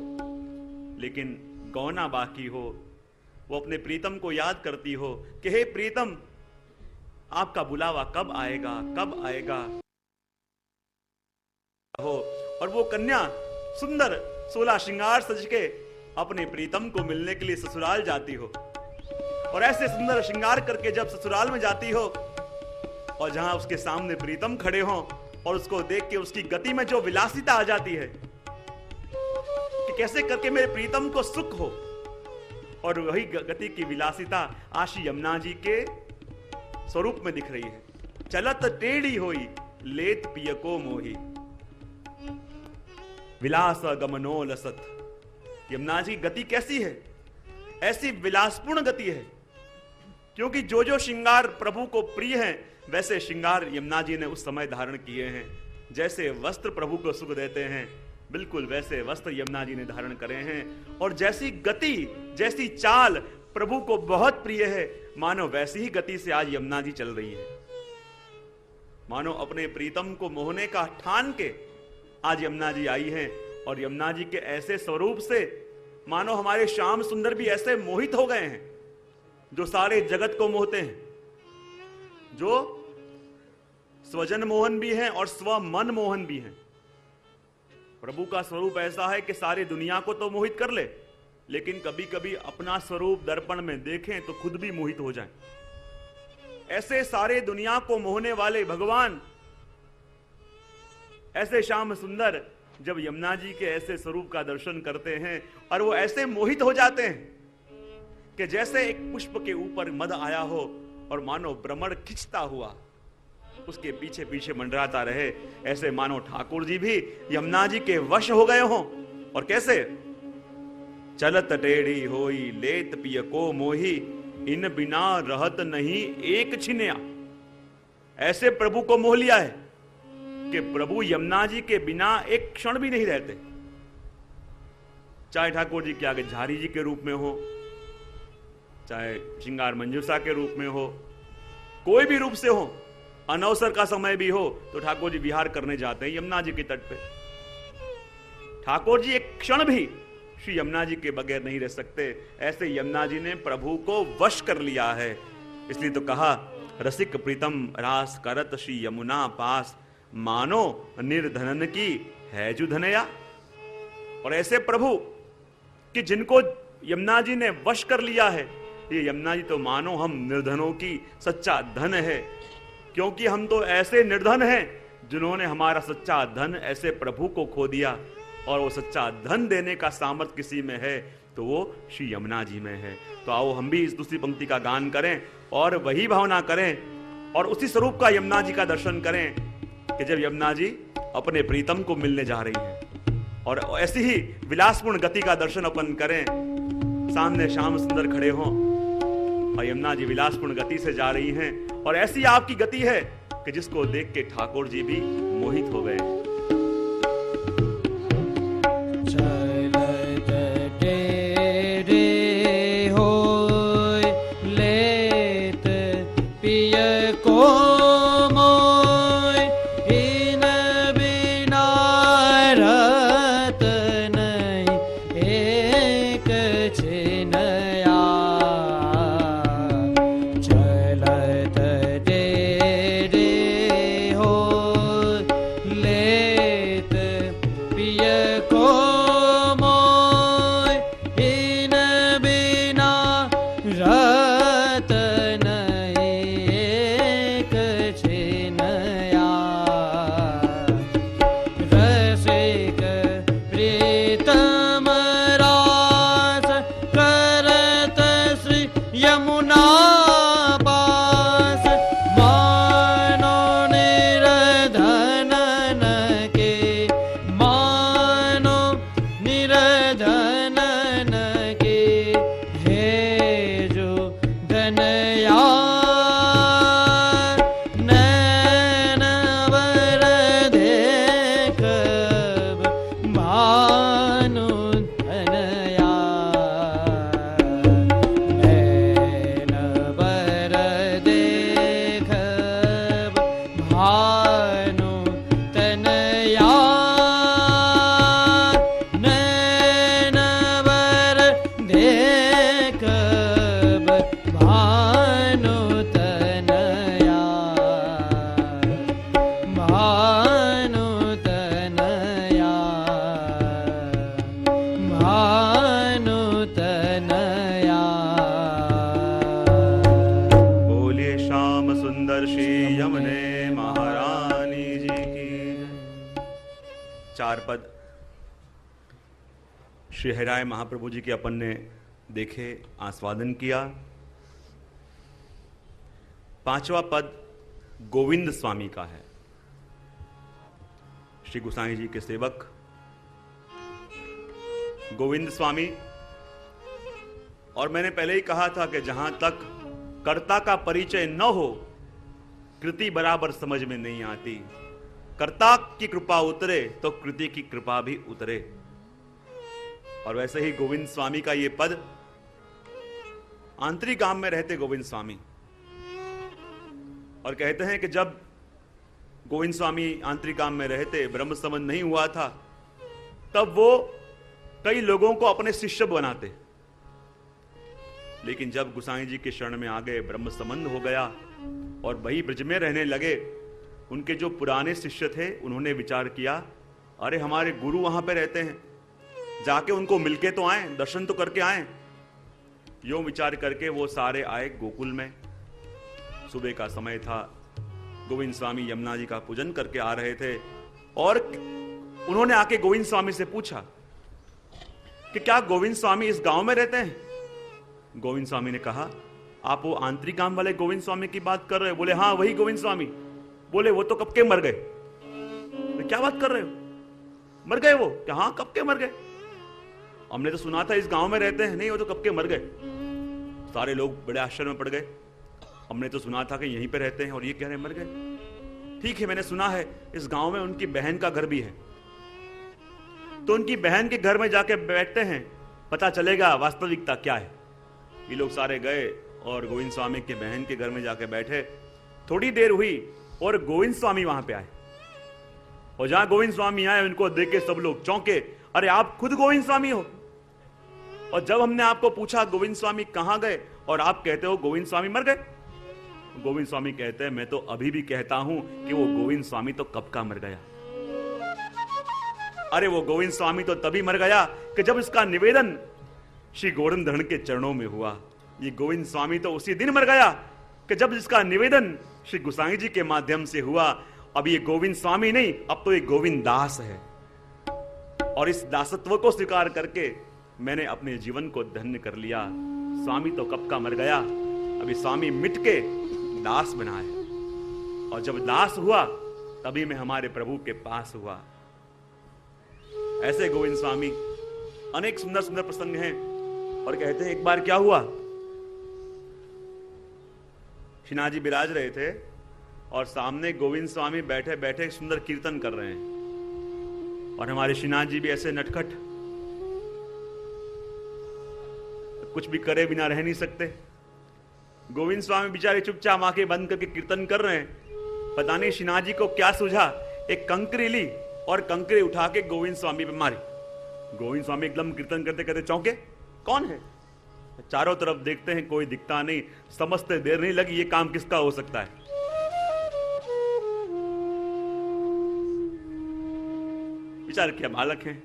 लेकिन गौना बाकी हो, वो अपने प्रीतम को याद करती हो कि हे प्रीतम, आपका बुलावा कब आएगा, कब आएगा हो। और वो कन्या सुंदर 16 श्रृंगार सज के अपने प्रीतम को मिलने के लिए ससुराल जाती हो, और ऐसे सुंदर श्रृंगार करके जब ससुराल में जाती हो और जहां उसके सामने प्रीतम खड़े हों और उसको देख के उसकी गति में जो विलासिता आ जाती है कि कैसे करके मेरे प्रीतम को सुख हो, और वही गति की विलासिता आशी यमुना जी के स्वरूप में दिख रही है। चलत टेढ़ी होई लेत पिय को मोही, विलास गमनो लसत। यमुना जी गति कैसी है? ऐसी विलासपूर्ण गति है, क्योंकि जो जो श्रृंगार प्रभु को प्रिय हैं वैसे श्रृंगार यमुना जी ने उस समय धारण किए हैं। जैसे वस्त्र प्रभु को सुख देते हैं, बिल्कुल वैसे वस्त्र यमुना जी ने धारण करे हैं। और जैसी गति, जैसी चाल प्रभु को बहुत प्रिय है, मानो वैसी ही गति से आज यमुना जी चल रही है। मानो अपने प्रीतम को मोहने का ठान के आज यमुना जी आई हैं, और यमुना जी के ऐसे स्वरूप से मानो हमारे श्याम सुंदर भी ऐसे मोहित हो गए हैं जो सारे जगत को मोहते हैं, जो स्वजन मोहन भी हैं और स्वमन मोहन भी हैं। प्रभु का स्वरूप ऐसा है कि सारी दुनिया को तो मोहित कर ले, लेकिन कभी कभी अपना स्वरूप दर्पण में देखें तो खुद भी मोहित हो जाएं। ऐसे सारे दुनिया को मोहने वाले भगवान, ऐसे श्याम सुंदर जब यमुना जी के ऐसे स्वरूप का दर्शन करते हैं और वो ऐसे मोहित हो जाते हैं कि जैसे एक पुष्प के ऊपर मद आया हो और मानो भ्रमर खिंचता हुआ उसके पीछे पीछे मंडराता रहे, ऐसे मानो ठाकुर जी भी यमुना जी के वश हो गए हों। और कैसे? चलत टेढ़ी होई लेत पिय को मोही, इन बिना रहत नहीं एक छिन्या। ऐसे प्रभु को मोह लिया है कि प्रभु यमुना जी के बिना एक क्षण भी नहीं रहते। चाहे ठाकुर जी के आगे झारी जी के रूप में हो, चाहे श्रृंगार मंजूषा के रूप में हो, कोई भी रूप से हो, अनवसर का समय भी हो तो ठाकुर जी विहार करने जाते हैं यमुना जी के तट पे। ठाकुर जी एक क्षण भी श्री यमुना जी के बगैर नहीं रह सकते। ऐसे यमुना जी ने प्रभु को वश कर लिया है। इसलिए तो कहा रसिक प्रीतम रास करत श्री यमुना पास, मानो निर्धनन की है जु धनया। और ऐसे प्रभु कि जिनको यमुना जी ने वश कर लिया है, ये यमुना जी तो मानो हम निर्धनों की सच्चा धन है। क्योंकि हम तो ऐसे निर्धन हैं जिन्होंने हमारा सच्चा धन ऐसे प्रभु को खो दिया, और वो सच्चा धन देने का सामर्थ्य किसी में है तो वो श्री यमुना जी में है। तो आओ हम भी इस दूसरी पंक्ति का गान करें और वही भावना करें और उसी स्वरूप का यमुना जी का दर्शन करें कि जब यमुना जी अपने प्रीतम को मिलने जा रही हैं, और ऐसी ही विलासपूर्ण गति का दर्शन अपन करें। सामने श्याम सुंदर खड़े हों और यमुना जी विलासपूर्ण गति से जा रही हैं, और ऐसी आपकी गति है कि जिसको देख के ठाकुर जी भी मोहित हो गए। श्री हरिराय महाप्रभु जी के अपन ने देखे, आस्वादन किया। पांचवा पद गोविंद स्वामी का है। श्री गोसाई जी के सेवक गोविंद स्वामी। और मैंने पहले ही कहा था कि जहां तक कर्ता का परिचय न हो, कृति बराबर समझ में नहीं आती। कर्ता की कृपा उतरे तो कृति की कृपा भी उतरे। और वैसे ही गोविंद स्वामी का ये पद, आंतरिक गांव में रहते गोविंद स्वामी, और कहते हैं कि जब गोविंद स्वामी आंतरिक गांव में रहते, ब्रह्म संबंध नहीं हुआ था, तब वो कई लोगों को अपने शिष्य बनाते। लेकिन जब गोसाई जी के शरण में आ गए, ब्रह्म संबंध हो गया और वही ब्रज में रहने लगे, उनके जो पुराने शिष्य थे उन्होंने विचार किया, अरे हमारे गुरु वहां पे रहते हैं, जाके उनको मिलके तो आए, दर्शन तो करके आए। यूं विचार करके वो सारे आए गोकुल में। सुबह का समय था, गोविंद स्वामी यमुना जी का पूजन करके आ रहे थे, और उन्होंने आके गोविंद स्वामी से पूछा कि क्या गोविंद स्वामी इस गांव में रहते हैं? गोविंद स्वामी ने कहा, आप वो आंतरिक गांव वाले गोविंद स्वामी की बात कर रहे हो? बोले हाँ वही गोविंद स्वामी। बोले वो तो कब के मर गए। क्या बात कर रहे हो, मर गए वो? क्या हाँ कब के मर गए? हमने तो सुना था इस गांव में रहते हैं। नहीं, वो तो कब के मर गए। सारे लोग बड़े आश्चर्य में पड़ गए, हमने तो सुना था कि यहीं पे रहते हैं और ये कह रहे मर गए। ठीक है, मैंने सुना है इस गांव में उनकी बहन का घर भी है, तो उनकी बहन के घर में जाके बैठते हैं, पता चलेगा वास्तविकता क्या है। ये लोग सारे गए और गोविंद स्वामी के बहन के घर में जाके बैठे। थोड़ी देर हुई और गोविंद स्वामी वहां पे आए, और जहां गोविंद स्वामी आए उनको देख के सब लोग चौंके अरे आप खुद गोविंद स्वामी हो। और जब हमने आपको पूछा गोविंद स्वामी कहां गए, और आप कहते हो गोविंद स्वामी मर गए। गोविंद स्वामी कहते हैं मैं तो अभी भी कहता हूं कि वो गोविंद स्वामी तो कब का मर गया। अरे वो गोविंद स्वामी तो तभी मर गया कि जब इसका निवेदन श्री गोवर्धन के चरणों में हुआ। ये गोविंद स्वामी तो उसी दिन मर गया कि जब इसका निवेदन श्री गोसाई जी के माध्यम से हुआ। अब ये गोविंद स्वामी नहीं, अब तो ये गोविंद दास है। और इस दासत्व को स्वीकार करके मैंने अपने जीवन को धन्य कर लिया। स्वामी तो कब का मर गया, अभी स्वामी मिट के दास बना है। और जब दास हुआ तभी मैं हमारे प्रभु के पास हुआ। ऐसे गोविंद स्वामी अनेक सुंदर सुंदर प्रसंग हैं। और कहते हैं एक बार क्या हुआ, श्रीनाथ जी विराज रहे थे और सामने गोविंद स्वामी बैठे बैठे सुंदर कीर्तन कर रहे हैं। और हमारे श्रीनाथ जी भी ऐसे नटखट, कुछ भी करे बिना रह नहीं सकते। गोविंद स्वामी बेचारे चुपचाप आंखें बंद करके कीर्तन कर रहे हैं। पता नहीं श्रीनाथ जी को क्या सूझा, एक कंकरी ली और कंकरी उठा के गोविंद स्वामी पे मारी। गोविंद स्वामी एकदम कीर्तन करते करते चौंके, कौन है? चारों तरफ देखते हैं, कोई दिखता नहीं। समझते देर नहीं लगी ये काम किसका हो सकता है। विचार किया बालक हैं।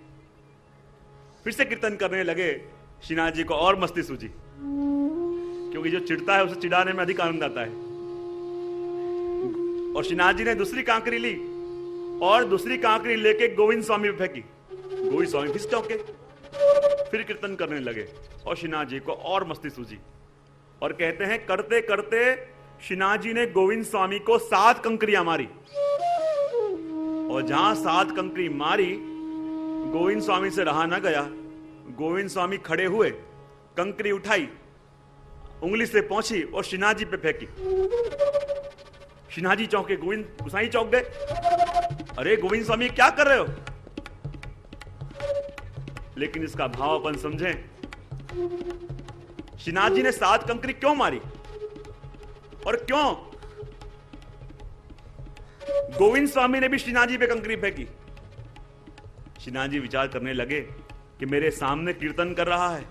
फिर से कीर्तन करने लगे। श्रीनाथ जी को और मस्ती सूझी, क्योंकि जो चिढ़ता है उसे चिढ़ाने में अधिक आनंद आता है। और श्रीनाथ जी ने दूसरी कांकरी ली और दूसरी कांकरी लेके गोविंद स्वामी पे फेंकी। गोविंद स्वामी फिर चौंके, फिर कीर्तन करने लगे। और श्रीनाथ जी को और मस्ती सूझी और कहते हैं करते करते श्रीनाथ जी ने गोविंद स्वामी को 7 कंकरियां मारी। और जहां 7 कंकरी मारी, गोविंद स्वामी से रहा ना गया। गोविंद स्वामी खड़े हुए, कंकरी उठाई, उंगली से पहुंची और श्रीनाथ जी पे फेंकी। श्रीनाथ जी चौंके, गोविंद गोसाई चौंक गए। अरे गोविंद स्वामी क्या कर रहे हो? लेकिन इसका भाव अपन समझें। श्रीनाथ जी ने 7 कंकरी क्यों मारी और क्यों? गोविंद स्वामी ने भी श्रीनाथ जी पे कंकरी फेंकी। श्रीनाथ जी विचार करने लगे कि मेरे सामने कीर्तन कर रहा है,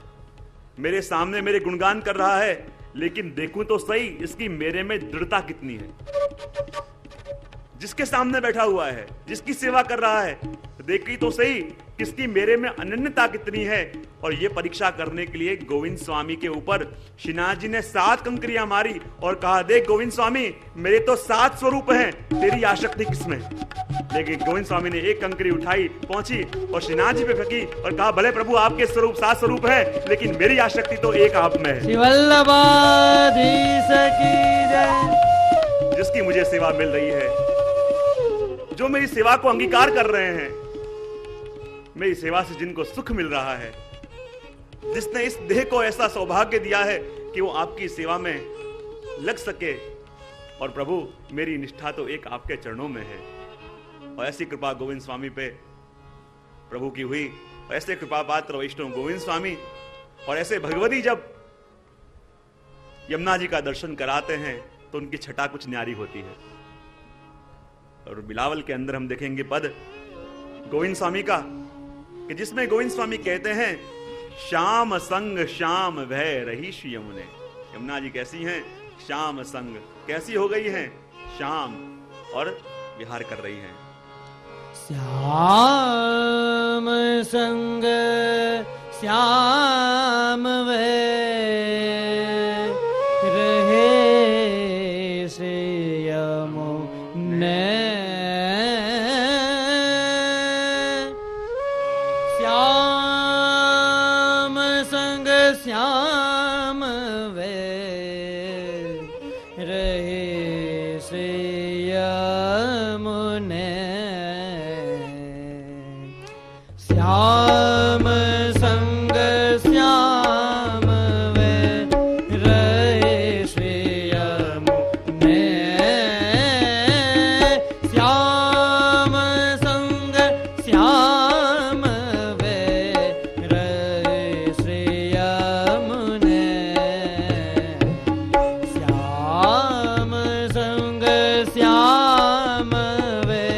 मेरे सामने मेरे गुणगान कर रहा है, लेकिन देखूं तो सही इसकी मेरे में दृढ़ता कितनी है। जिसके सामने बैठा हुआ है, जिसकी सेवा कर रहा है, देखी तो सही किसकी मेरे में अनन्यता कितनी है। और ये परीक्षा करने के लिए गोविंद स्वामी के ऊपर श्रीनाथ जी ने 7 कंकरियां मारी और कहा, देख गोविंद स्वामी, मेरे तो 7 स्वरूप हैं, तेरी आसक्ति किसमें? लेकिन गोविंद स्वामी ने 1 कंकरी उठाई, पहुंची और श्रीनाथ जी पे फेंकी और कहा, भले प्रभु आपके स्वरूप 7 स्वरूप हैं, लेकिन मेरी आसक्ति तो एक आप में है। श्री वल्लभाधीश की जय। जिसकी मुझे सेवा मिल रही है, जो मेरी सेवा को अंगीकार कर रहे हैं, मेरी सेवा से जिनको सुख मिल रहा है, जिसने इस देह को ऐसा सौभाग्य दिया है कि वो आपकी सेवा में लग सके। और प्रभु मेरी निष्ठा तो एक आपके चरणों में है। और ऐसी कृपा गोविंद स्वामी पे प्रभु की हुई। और ऐसे कृपा पात्र वैष्णव गोविंद स्वामी। और ऐसे भगवती जब यमुना जी का दर्शन कराते हैं तो उनकी छटा कुछ न्यारी होती है। और बिलावल के अंदर हम देखेंगे पद गोविंद स्वामी का, कि जिसमें गोविंद स्वामी कहते हैं, श्याम संग श्याम भय रही श्री यमुने। यमुना जी कैसी हैं? श्याम संग, कैसी हो गई हैं? श्याम, और विहार कर रही हैं। श्याम संग श्याम भय रहे श्री यमुने। श्याम संग श्याम भय रहे श्री यमुने। श्याम संग श्याम भय रहे श्री यमुने। श्याम संग श्याम भय रहे श्री यमुने। श्याम संग श्याम भय